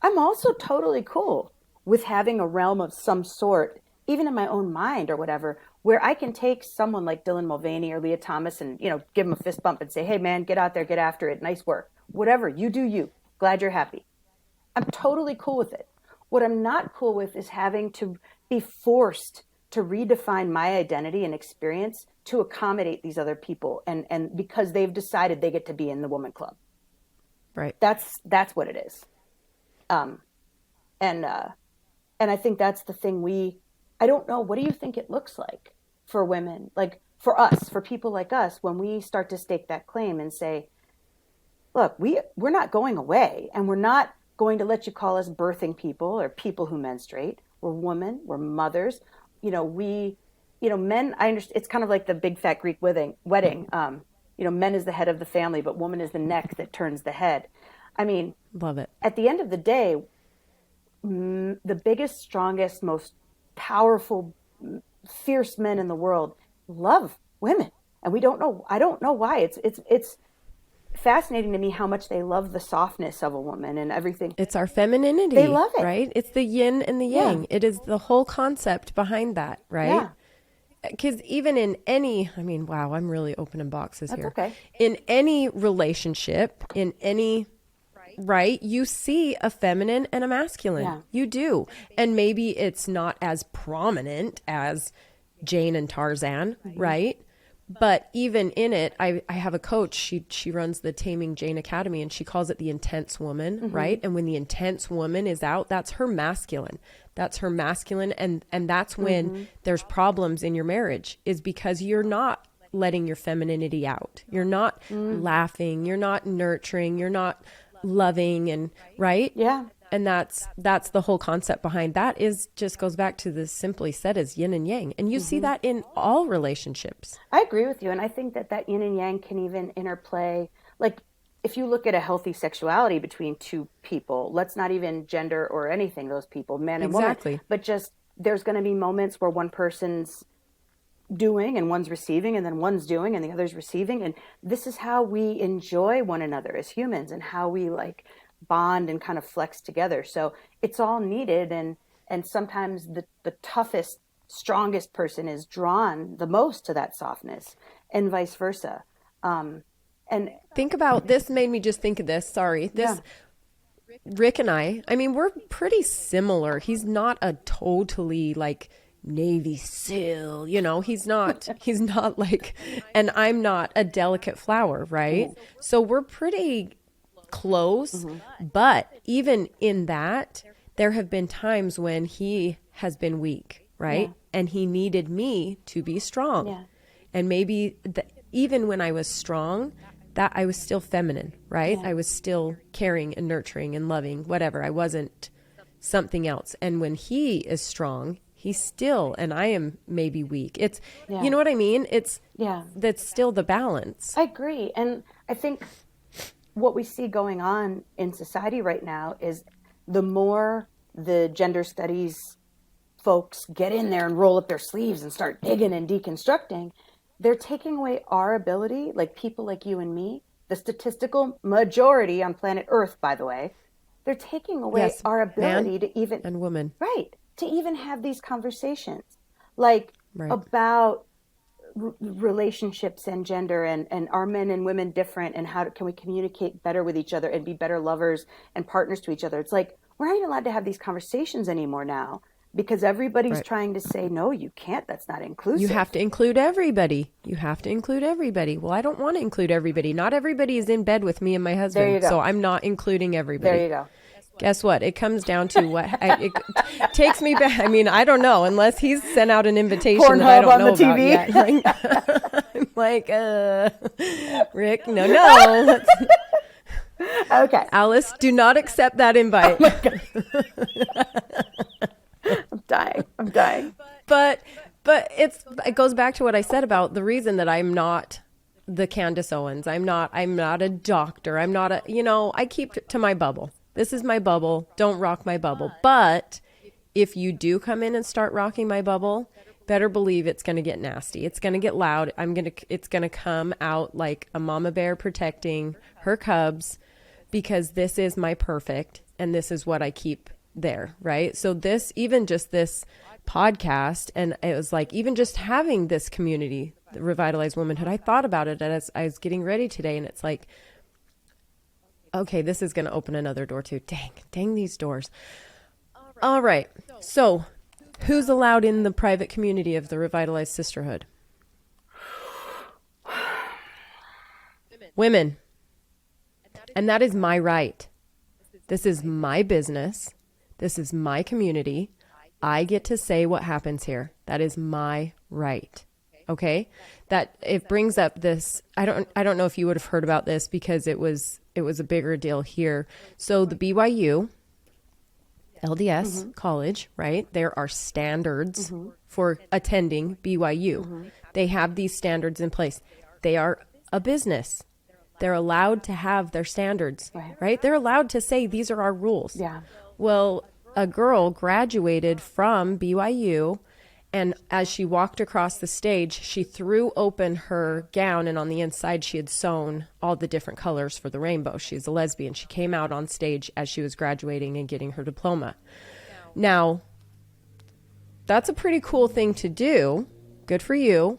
I'm also totally cool with having a realm of some sort, even in my own mind or whatever, where I can take someone like Dylan Mulvaney or Leah Thomas and, give them a fist bump and say, hey man, get out there, get after it. Nice work. Whatever, you do you. Glad you're happy. I'm totally cool with it. What I'm not cool with is having to be forced to redefine my identity and experience to accommodate these other people, and because they've decided they get to be in the woman club. Right. That's what it is. And I think that's the thing I don't know, what do you think it looks like for women, like for us, for people like us, when we start to stake that claim and say, look, we're not going away, and we're not going to let you call us birthing people or people who menstruate. We're women, we're mothers. Men, I understand, it's kind of like the big fat Greek wedding. Men is the head of the family, but woman is the neck that turns the head. I mean, love it. At the end of the day, the biggest, strongest, most powerful, fierce men in the world love women. And I don't know why. It's fascinating to me how much they love the softness of a woman and everything. It's our femininity. They love it. Right? It's the yin and the yang. Yeah. It is the whole concept behind that, right? Yeah. Because even in wow, I'm really opening boxes here. Okay. In any relationship, in any, right, you see a feminine and a masculine. Yeah. You do. And maybe it's not as prominent as Jane and Tarzan, right? But even in it, I have a coach, she runs the Taming Jane Academy, and she calls it the intense woman, right? And when the intense woman is out, that's her masculine. That's her masculine. And that's when there's problems in your marriage, is because you're not letting your femininity out. You're not laughing. You're not nurturing. You're not loving, and right? Yeah. And that's the whole concept behind that, is just goes back to the simply said as yin and yang. And you see that in all relationships. I agree with you. And I think that yin and yang can even interplay. Like, if you look at a healthy sexuality between two people, let's not even gender or anything, those people, man and woman, but just there's going to be moments where one person's doing and one's receiving, and then one's doing and the other's receiving. And this is how we enjoy one another as humans, and how we bond and kind of flex together. So it's all needed, and sometimes the toughest, strongest person is drawn the most to that softness, and vice versa. And think about this, made me just think of this. Sorry. Rick and I mean, we're pretty similar. He's not a totally Navy SEAL, he's not and I'm not a delicate flower, right? So we're pretty close, but even in that, there have been times when he has been weak, right? And he needed me to be strong. And maybe even when I was strong, that I was still feminine, right? Yeah. I was still caring and nurturing and loving, whatever. I wasn't something else. And when he is strong, he's still, and I am maybe weak. It's, Yeah. you know what I mean? Yeah. That's still the balance. I agree. And I think what we see going on in society right now is the more the gender studies folks get in there and roll up their sleeves and start digging and deconstructing, they're taking away our ability, like people like you and me, the statistical majority on planet Earth, by the way, they're taking away Yes, our ability man to even, and woman. right, to even have these conversations, like Right. about relationships and gender, and are men and women different, and can we communicate better with each other and be better lovers and partners to each other. It's like we're not even allowed to have these conversations anymore now because everybody's Right. trying to say, no, you can't, that's not inclusive. You have to include everybody. You have to include everybody. Well, I don't want to include everybody. Not everybody is in bed with me and my There you husband. go. So I'm not including everybody. There you go. Guess what? It comes down to it takes me back. I mean, I don't know unless he's sent out an invitation that I Pornhub don't on know the about TV. yet. I'm like, Rick, no. Okay. Alice, do not accept that invite. I'm dying. But it goes back to what I said about the reason that I'm not the Candace Owens. I'm not a doctor. I'm not I keep to my bubble. This is my bubble. Don't rock my bubble. But if you do come in and start rocking my bubble, better believe it's going to get nasty. It's going to get loud. It's going to come out like a mama bear protecting her cubs, because this is my perfect and this is what I keep there, right? So even just this podcast, and it was like even just having this community, the Revitalized Womanhood, I thought about it as I was getting ready today, and it's like, okay, this is going to open another door too. Dang these doors. All right. So who's allowed in the private community of the Revitalized Sisterhood? Women. And that is my right. This is my business. This is my community. I get to say what happens here. That is my right. Okay? That it brings up this, I don't know if you would have heard about this because it was a bigger deal here. So the BYU LDS college, right? There are standards for attending BYU. They have these standards in place. They are a business. They're allowed to have their standards, right? They're allowed to say, these are our rules. Yeah. Well, a girl graduated from BYU, and as she walked across the stage, she threw open her gown, and on the inside she had sewn all the different colors for the rainbow. She's a lesbian. She came out on stage as she was graduating and getting her diploma. Now, that's a pretty cool thing to do. Good for you.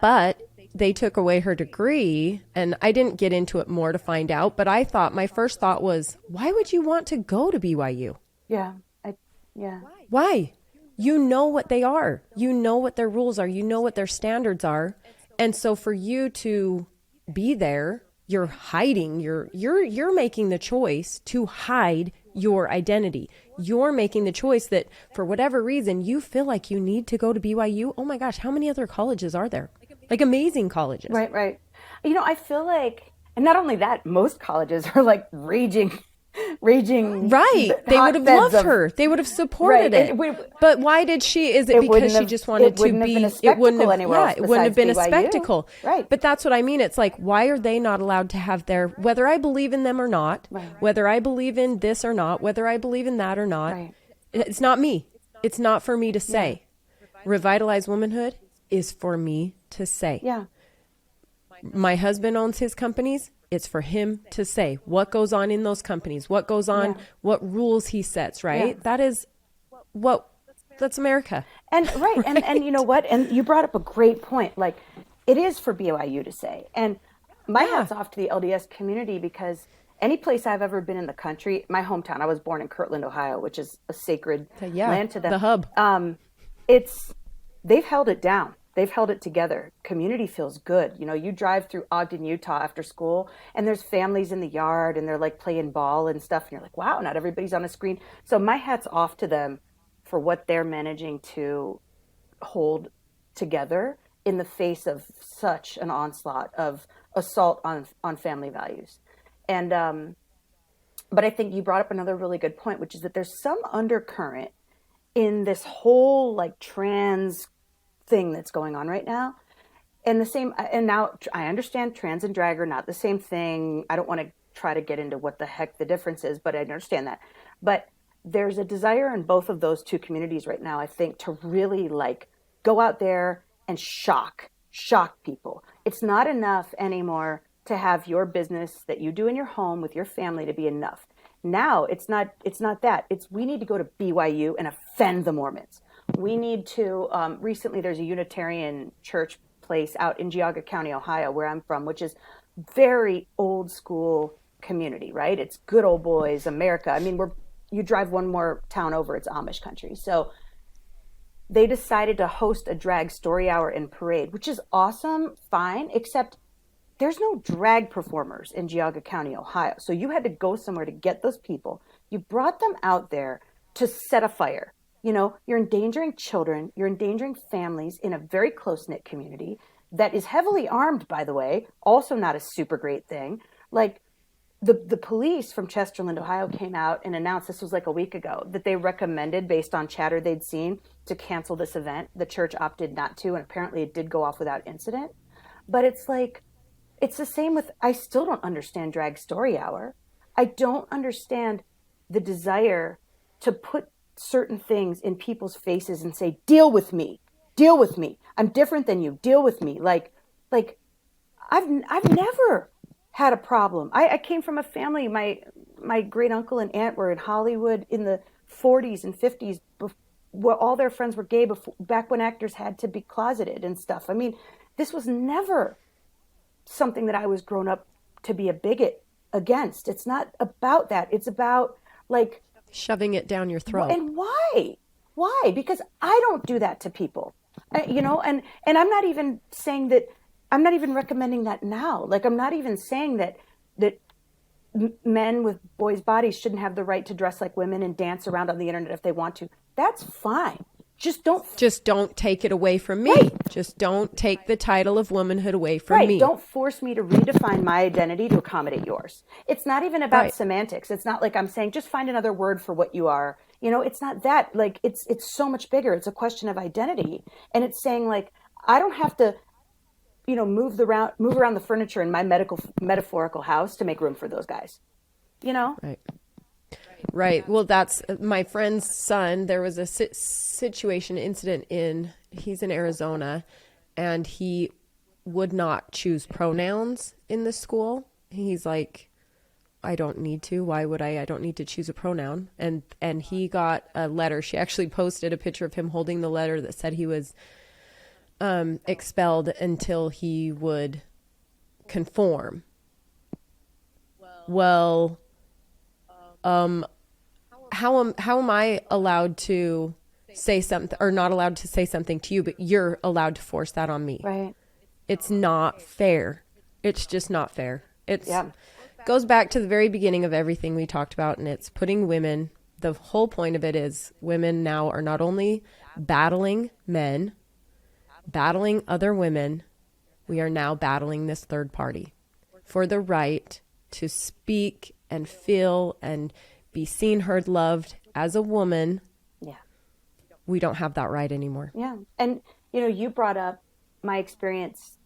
But they took away her degree, and I didn't get into it more to find out, but my first thought was, why would you want to go to BYU? Yeah. Why? You know what they are. You know what their rules are. You know what their standards are. And so for you to be there, you're hiding, you're making the choice to hide your identity. You're making the choice that for whatever reason you feel like you need to go to BYU. Oh my gosh, how many other colleges are there? Like amazing colleges. Right. I feel like, and not only that, most colleges are like raging. Right. They would have loved her. They would have supported it. But why did she? Is it because she just wanted to be? It wouldn't have been a spectacle. Right. But that's what I mean. It's like, why are they not allowed to have whether I believe in them or not, whether I believe in this or not, whether I believe in that or not, it's not me. It's not for me to say. Revitalized Womanhood is for me to say. Yeah. My husband owns his companies. It's for him to say what goes on in those companies, what goes on, what rules he sets, right? Yeah. That's America. And and you know what? And you brought up a great point. Like, it is for BYU to say. And my hat's off to the LDS community, because any place I've ever been in the country, my hometown, I was born in Kirtland, Ohio, which is a sacred land to them. The hub. They've held it down. They've held it together. Community feels good. You drive through Ogden, Utah after school, and there's families in the yard, and they're like playing ball and stuff. And you're like, wow, not everybody's on a screen. So my hat's off to them for what they're managing to hold together in the face of such an onslaught of assault on family values. And but I think you brought up another really good point, which is that there's some undercurrent in this whole like trans thing that's going on right now. And the same, and now I understand trans and drag are not the same thing. I don't want to try to get into what the heck the difference is, but I understand that. But there's a desire in both of those two communities right now, I think, to really like go out there and shock people. It's not enough anymore to have your business that you do in your home with your family to be enough. Now it's not that. It's we need to go to BYU and offend the Mormons. We need to recently there's a Unitarian church place out in Geauga County, Ohio, where I'm from, which is very old school community, right? It's good old boys, America. I mean, you drive one more town over, it's Amish country. So they decided to host a drag story hour and parade, which is awesome, fine, except there's no drag performers in Geauga County, Ohio. So you had to go somewhere to get those people. You brought them out there to set a fire. You know, you're endangering children, you're endangering families in a very close-knit community that is heavily armed, by the way, also not a super great thing. Like the police from Chesterland, Ohio came out and announced, this was like a week ago, that they recommended, based on chatter they'd seen, to cancel this event. The church opted not to, and apparently it did go off without incident. But it's like, it's the same with, I still don't understand Drag Story Hour. I don't understand the desire to put certain things in people's faces and say, deal with me, I'm different than you, deal with me. Like I've never had a problem. I came from a family, my great uncle and aunt were in Hollywood in the 40s and 50s, where all their friends were gay back when actors had to be closeted and stuff. I mean, this was never something that I was grown up to be a bigot against. It's not about that. It's about like shoving it down your throat. And why? Because I don't do that to people, you know, and I'm not even saying that, I'm not even recommending that now. Like, I'm not even saying that men with boys' bodies shouldn't have the right to dress like women and dance around on the internet if they want to. That's fine. Just don't take it away from me. Right. Just don't take the title of womanhood away from me. Don't force me to redefine my identity to accommodate yours. It's not even about semantics. It's not like I'm saying, just find another word for what you are. You know, it's not that. Like, it's so much bigger. It's a question of identity. And it's saying, like, I don't have to, you know, move around the furniture in my metaphorical house to make room for those guys. You know? Right. Well, that's my friend's son. There was a incident he's in Arizona, and he would not choose pronouns in the school. He's like, I don't need to. Why would I? I don't need to choose a pronoun. And he got a letter. She actually posted a picture of him holding the letter that said he was expelled until he would conform. Well, how am I allowed to say something or not allowed to say something to you, but you're allowed to force that on me? Right. It's not fair. It's just not fair. Goes back to the very beginning of everything we talked about, and it's putting women, the whole point of it is women now are not only battling men, battling other women, we are now battling this third party for the right to speak and feel and be seen, heard, loved as a woman. Yeah. We don't have that right anymore. Yeah. And, you know, you brought up my experience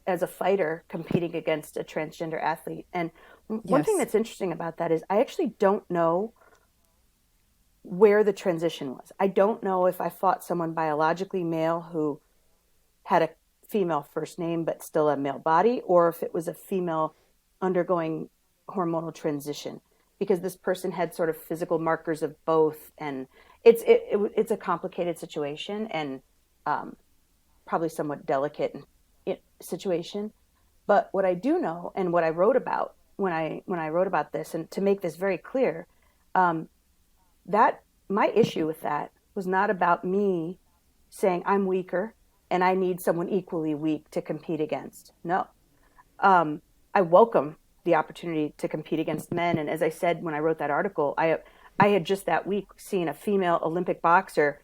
as a fighter competing against a transgender athlete. And one thing that's interesting about that is I actually don't know where the transition was. I don't know if I fought someone biologically male who had a female first name but still a male body, or if it was a female undergoing hormonal transition, because this person had sort of physical markers of both, and it's a complicated situation and probably somewhat delicate situation. But what I do know, and what I wrote about when I wrote about this, and to make this very clear, that my issue with that was not about me saying I'm weaker and I need someone equally weak to compete against. No, I welcome the opportunity to compete against men. And as I said when I wrote that article, I had just that week seen a female Olympic boxer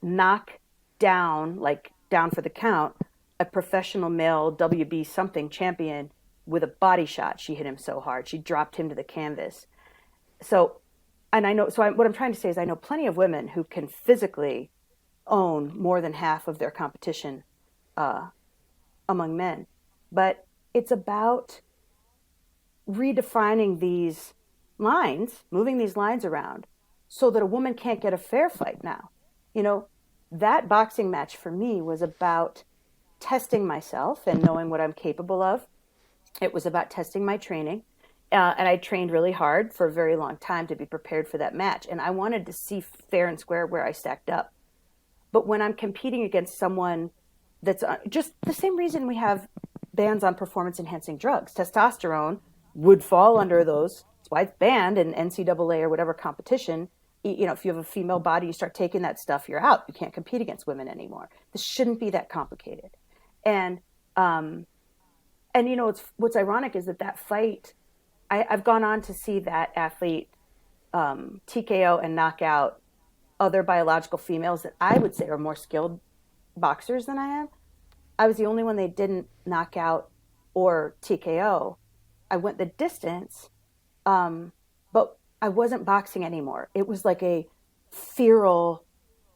knock down for the count, a professional male WB something champion with a body shot. She hit him so hard. She dropped him to the canvas. So, and I know, what I'm trying to say is I know plenty of women who can physically own more than half of their competition among men. But it's about redefining these lines, moving these lines around so that a woman can't get a fair fight now. You know, that boxing match for me was about testing myself and knowing what I'm capable of. It was about testing my training. And I trained really hard for a very long time to be prepared for that match. And I wanted to see fair and square where I stacked up. But when I'm competing against someone that's just the same reason we have bans on performance enhancing drugs, testosterone would fall under those. That's why it's banned in NCAA or whatever competition. You know, if you have a female body, you start taking that stuff, you're out. You can't compete against women anymore. This shouldn't be that complicated. And you know, what's ironic is that fight, I've gone on to see that athlete TKO and knock out other biological females that I would say are more skilled boxers than I am. I was the only one they didn't knock out or TKO. I went the distance, but I wasn't boxing anymore. It was like a feral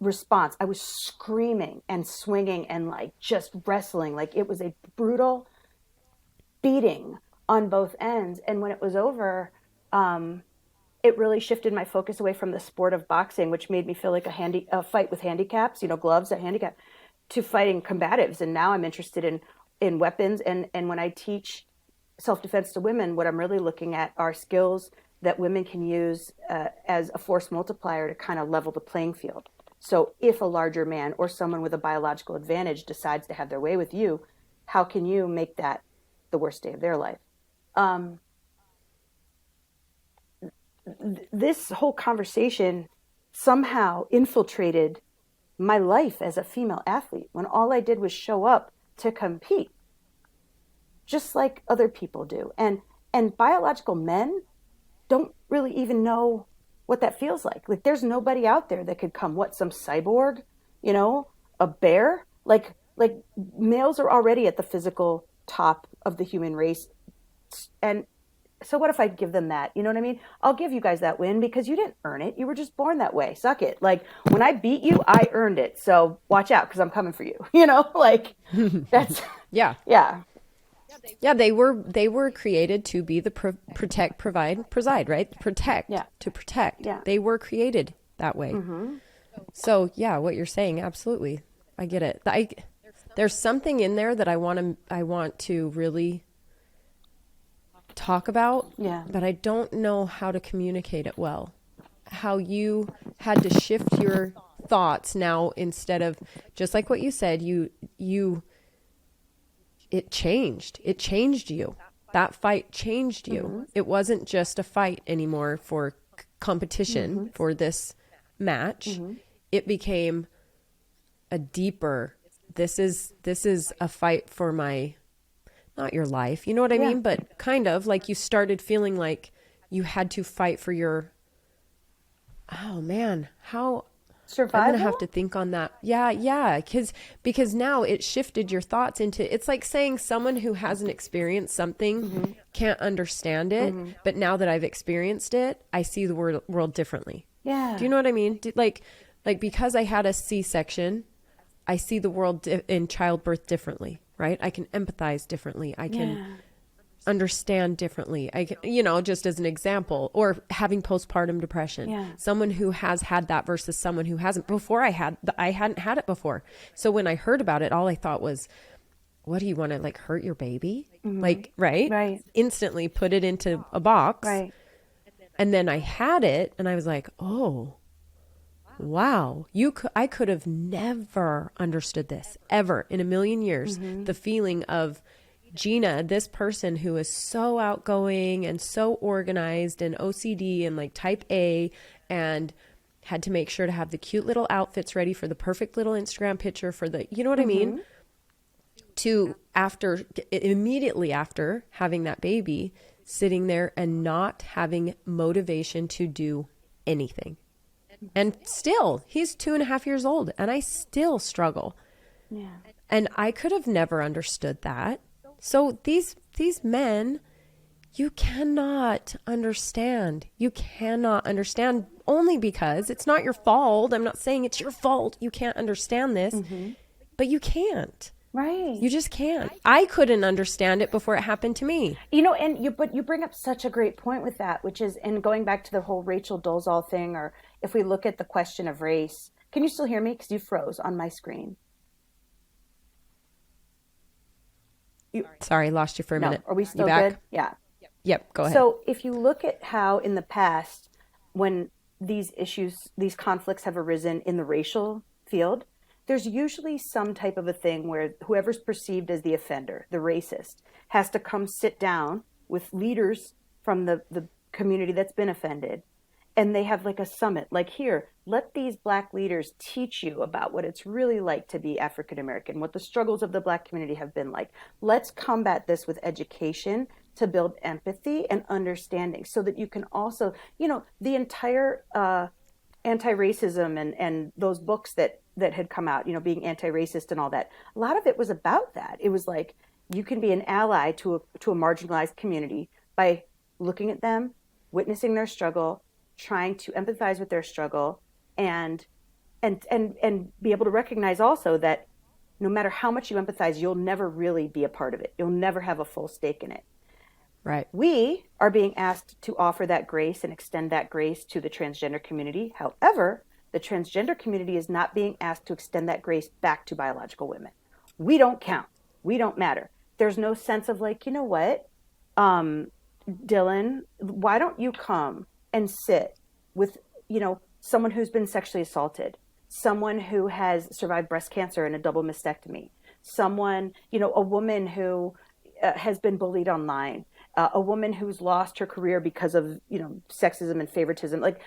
response. I was screaming and swinging and like just wrestling. Like it was a brutal beating on both ends. And when it was over, it really shifted my focus away from the sport of boxing, which made me feel like a fight with handicaps, you know, gloves at handicap, to fighting combatives. And now I'm interested in weapons. And when I teach self-defense to women, what I'm really looking at are skills that women can use as a force multiplier to kind of level the playing field. So if a larger man or someone with a biological advantage decides to have their way with you, how can you make that the worst day of their life? This whole conversation somehow infiltrated my life as a female athlete when all I did was show up to compete, just like other people do. And biological men don't really even know what that feels like. Like there's nobody out there that could come, some cyborg, you know, a bear? Like males are already at the physical top of the human race. And so what if I give them that? You know what I mean? I'll give you guys that win because you didn't earn it. You were just born that way. Suck it. Like when I beat you, I earned it. So watch out because I'm coming for you. You know, like that's yeah. Yeah, they were created to be the protect, provide, preside, right? Protect, to protect. Yeah. They were created that way. Mm-hmm. So yeah, what you're saying, absolutely, I get it. There's something in there that I want to really talk about, but I don't know how to communicate it well. How you had to shift your thoughts now instead of just like what you said, it changed you. That fight changed you. Mm-hmm. It wasn't just a fight anymore for competition for this match. Mm-hmm. It became a deeper, this is a fight for not your life, you know what I mean? But kind of like you started feeling like you had to fight for your, oh man, how survival? I'm going to have to think on that. Yeah. Because now it shifted your thoughts into, it's like saying someone who hasn't experienced something can't understand it. Mm-hmm. But now that I've experienced it, I see the world differently. Yeah. Do you know what I mean? Like because I had a C-section, I see the world in childbirth differently, right? I can empathize differently. I can understand differently. I can, just as an example, or having postpartum depression, someone who has had that versus someone who hasn't. Before I hadn't had it before. So when I heard about it, all I thought was, what do you want to like hurt your baby? Mm-hmm. Right. Instantly put it into a box. Right. And then I had it and I was like, oh, wow, I could have never understood this ever in a million years. Mm-hmm. The feeling of Gina, this person who is so outgoing and so organized and OCD and like type A and had to make sure to have the cute little outfits ready for the perfect little Instagram picture for the, you know what I mean? To immediately after having that baby, sitting there and not having motivation to do anything. And still, he's 2.5 years old and I still struggle Yeah. And I could have never understood that. So these men, you cannot understand. You cannot understand only because it's not your fault. I'm not saying it's your fault. You can't understand this, but you can't. Right. You just can't. I couldn't understand it before it happened to me. But you bring up such a great point with that, which is, and going back to the whole Rachel Dolezal thing, or if we look at the question of race, can you still hear me? Because you froze on my screen. Sorry, lost you for a minute. Are we still back? Good? Yeah. Yep, go ahead. So if you look at how in the past, when these conflicts have arisen in the racial field, there's usually some type of a thing where whoever's perceived as the offender, the racist, has to come sit down with leaders from the community that's been offended. And they have like a summit, like, here, let these Black leaders teach you about what it's really like to be African American, what the struggles of the Black community have been like. Let's combat this with education to build empathy and understanding, so that you can also, the entire anti-racism and those books that had come out, being anti-racist and all that. A lot of it was about that. It was like, you can be an ally to a marginalized community by looking at them, witnessing their struggle, trying to empathize with their struggle, and be able to recognize also that no matter how much you empathize, you'll never really be a part of it. You'll never have a full stake in it. Right. We are being asked to offer that grace and extend that grace to the transgender community. However, the transgender community is not being asked to extend that grace back to biological women. We don't count. We don't matter. There's no sense of like, you know what, Dylan, why don't you come and sit with, someone who's been sexually assaulted, someone who has survived breast cancer and a double mastectomy, someone, a woman who has been bullied online, a woman who's lost her career because of, sexism and favoritism. Like,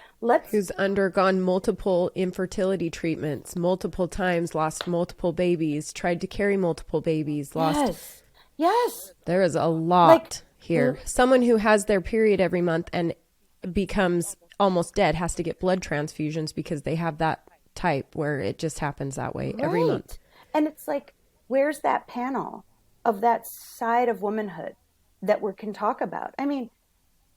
who's undergone multiple infertility treatments, multiple times, lost multiple babies, tried to carry multiple babies, lost. Yes. There is a lot here. Someone who has their period every month and becomes almost dead has to get blood transfusions because they have that type where it just happens that way every month. And it's like, where's that panel of that side of womanhood that we can talk about? I mean,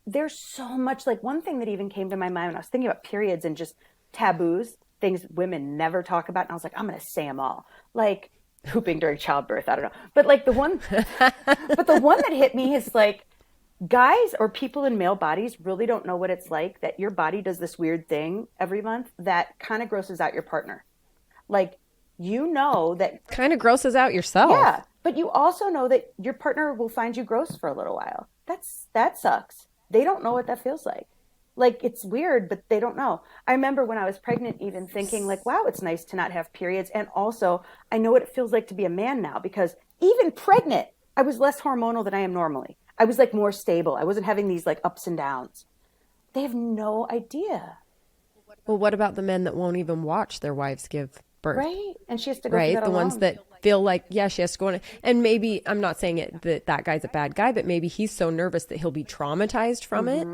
there's so much. Like, one thing that even came to my mind when I was thinking about periods and just taboos, things women never talk about, and I was like, I'm going to say them all. Like hooping during childbirth, I don't know. But like the one that hit me is like, guys or people in male bodies really don't know what it's like that your body does this weird thing every month that kind of grosses out your partner. Like, that kind of grosses out yourself. Yeah. But you also know that your partner will find you gross for a little while. That sucks. They don't know what that feels like. Like, it's weird, but they don't know. I remember when I was pregnant even thinking like, wow, it's nice to not have periods. And also, I know what it feels like to be a man now, because even pregnant, I was less hormonal than I am normally. I was like more stable. I wasn't having these like ups and downs. They have no idea. Well, what about the men that won't even watch their wives give birth? Right. And she has to go through that the alone. Ones that feel like, she has to go on. And maybe, I'm not saying that guy's a bad guy, but maybe he's so nervous that he'll be traumatized from it.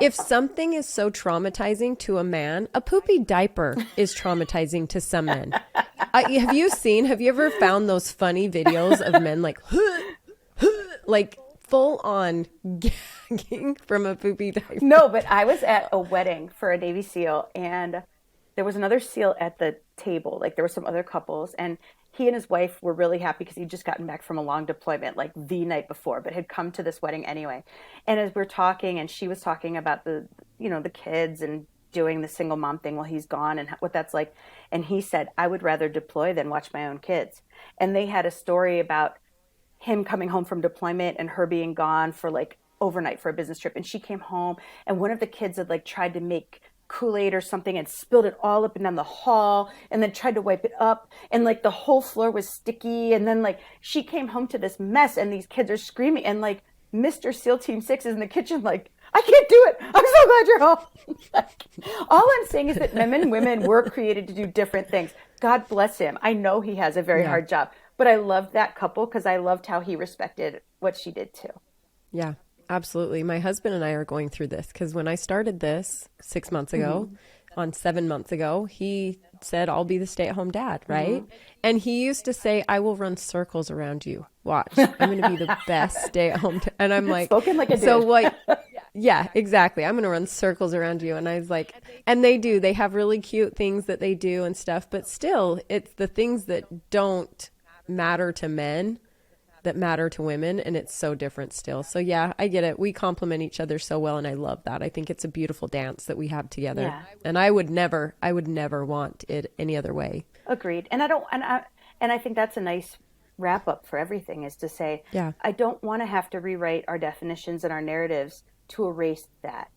If something is so traumatizing to a man, a poopy diaper is traumatizing to some men. Have you ever found those funny videos of men like, like full on gagging from a poopy diaper? No, but I was at a wedding for a Navy SEAL, and there was another SEAL at the table. Like, there were some other couples, and he and his wife were really happy because he'd just gotten back from a long deployment like the night before, but had come to this wedding anyway. And as we're talking, and she was talking about the kids and doing the single mom thing while he's gone and what that's like. And he said, I would rather deploy than watch my own kids. And they had a story about him coming home from deployment and her being gone for like overnight for a business trip. And she came home, and one of the kids had like tried to make Kool-Aid or something and spilled it all up and down the hall, and then tried to wipe it up, and like the whole floor was sticky. And then like she came home to this mess, and these kids are screaming, and like Mr. SEAL Team 6 is in the kitchen like, I can't do it. I'm so glad you're home. Like, all I'm saying is that men and women were created to do different things. God bless him. I know he has a very hard job, but I loved that couple because I loved how he respected what she did too. Yeah. Absolutely. My husband and I are going through this because when I started this 6 months ago, on 7 months ago, he said, I'll be the stay-at-home dad, right? And he used to say, I will run circles around you. Watch, I'm going to be the best stay-at-home dad. And I'm like, Spoken like a so dude. what? Yeah, exactly. I'm going to run circles around you. And I was like, and they do. They have really cute things that they do and stuff. But still, it's the things that don't matter to men that matter to women, and it's so different still. So yeah, I get it. We complement each other so well, and I love that. I think it's a beautiful dance that we have together. Yeah. And I would never want it any other way. Agreed. And I think that's a nice wrap up for everything, is to say, Yeah. I don't want to have to rewrite our definitions and our narratives to erase that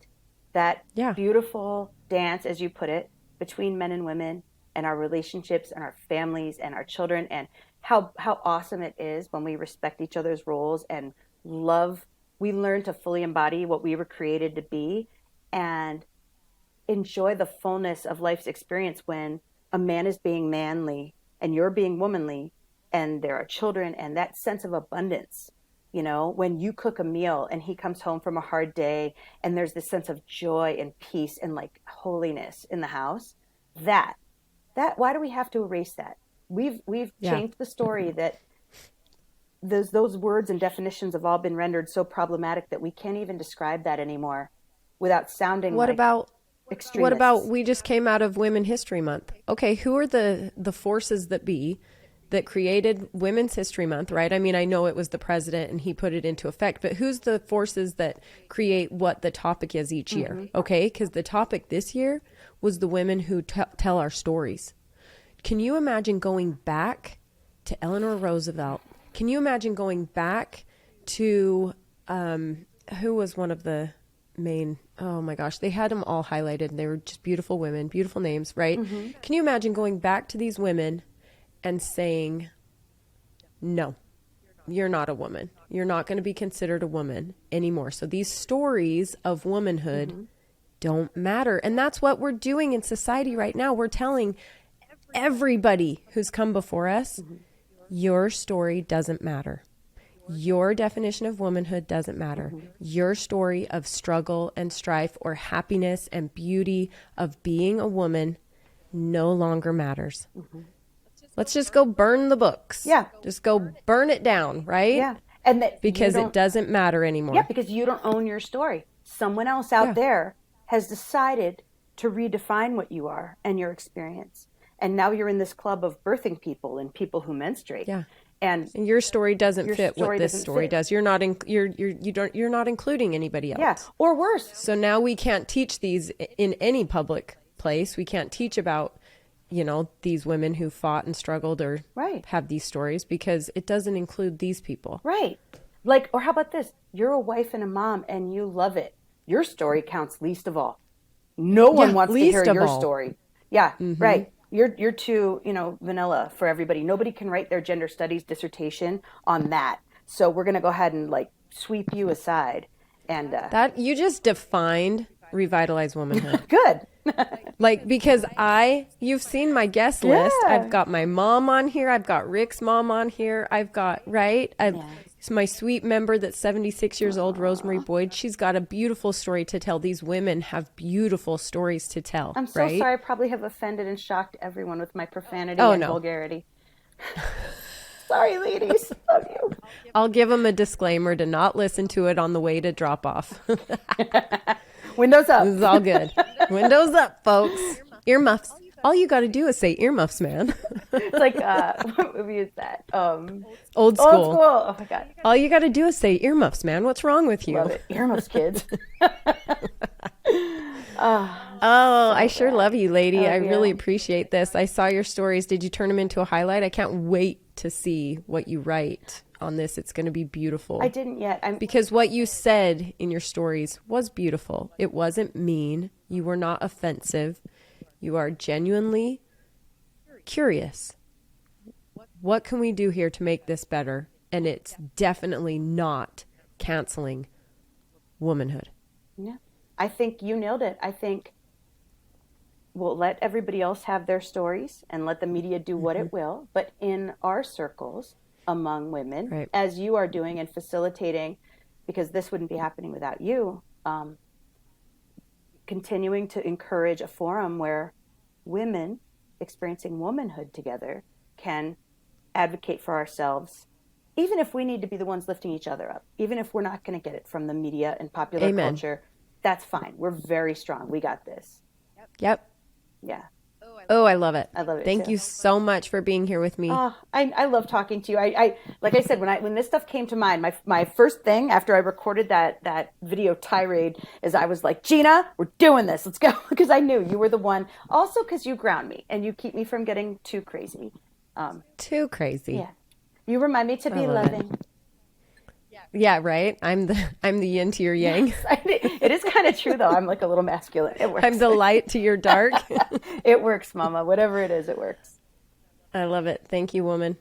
Yeah. beautiful dance, as you put it, between men and women, and our relationships and our families and our children, and how awesome it is when we respect each other's roles and love. We learn to fully embody what we were created to be, and enjoy the fullness of life's experience when a man is being manly and you're being womanly, and there are children, and that sense of abundance. When you cook a meal and he comes home from a hard day, and there's this sense of joy and peace and like holiness in the house, that why do we have to erase that? We've changed the story, that those words and definitions have all been rendered so problematic that we can't even describe that anymore without sounding What like about extremists. What about, we just came out of Women History Month. Okay, who are the forces that be that created Women's History Month, right? I mean, I know it was the president and he put it into effect, but who's the forces that create what the topic is each year? Okay, because the topic this year was the women who tell our stories. Can you imagine going back to Eleanor Roosevelt? Can you imagine going back to, who was one of the main, oh my gosh, they had them all highlighted and they were just beautiful women, beautiful names, right? Can you imagine going back to these women and saying, no, you're not a woman. You're not going to be considered a woman anymore. So these stories of womanhood don't matter. And that's what we're doing in society right now. We're telling everybody who's come before us, your story doesn't matter. Your definition of womanhood doesn't matter. Your story of struggle and strife or happiness and beauty of being a woman no longer matters. Let's just go burn the books. Yeah. Just go burn it down, right? Yeah. And that Because it doesn't matter anymore. Yeah, because you don't own your story. Someone else out there has decided to redefine what you are and your experience. And now you're in this club of birthing people and people who menstruate. Yeah. And your story doesn't fit what this story fit. does. You're not you're not including anybody else. Yeah, or worse. So now we can't teach these in any public place. We can't teach about, these women who fought and struggled or have these stories because it doesn't include these people. Right. Like, or how about this? You're a wife and a mom and you love it. Your story counts least of all. No one wants to hear your story. Yeah, right. You're too, vanilla for everybody. Nobody can write their gender studies dissertation on that. So we're going to go ahead and sweep you aside. And that you just defined Revitalized Womanhood. Good. Because you've seen my guest list. I've got my mom on here. I've got Rick's mom on here. I've got, my sweet member that's 76 years old, Rosemary Boyd. She's got a beautiful story to tell. These women have beautiful stories to tell. I'm so sorry. I probably have offended and shocked everyone with my profanity and vulgarity. Sorry, ladies. Love you. I'll give them a disclaimer to not listen to it on the way to drop off. Windows up. This is all good. Windows up, folks. Earmuffs. All you got to do is say earmuffs, man. It's like, what movie is that? Old School. Old School. Oh, my God. All you got to do is say earmuffs, man. What's wrong with you? Love it. Earmuffs, kids. I sure love you, lady. I really appreciate this. I saw your stories. Did you turn them into a highlight? I can't wait to see what you write on this. It's going to be beautiful. I didn't yet. Because what you said in your stories was beautiful. It wasn't mean. You were not offensive. You are genuinely curious. What can we do here to make this better? And it's definitely not canceling womanhood. Yeah. I think you nailed it. I think we'll let everybody else have their stories and let the media do what it will. But in our circles among women, as you are doing and facilitating, because this wouldn't be happening without you, continuing to encourage a forum where women experiencing womanhood together can advocate for ourselves, even if we need to be the ones lifting each other up, even if we're not going to get it from the media and popular Amen. culture. That's fine. We're very strong. We got this. Yep. Yeah. Oh, I love it. I love it. Thank too. you so much for being here with me. I love talking to you. I like I said, when this stuff came to mind, my first thing after I recorded that video tirade is I was like, Gina, we're doing this. Let's go. Because I knew you were the one. Also because you ground me and you keep me from getting too crazy. Too crazy. Yeah. You remind me to be loving. Yeah, right. I'm the yin to your yang. Yes, it is kind of true though. I'm like a little masculine. It works. I'm the light to your dark. It works, Mama. Whatever it is, it works. I love it. Thank you, woman.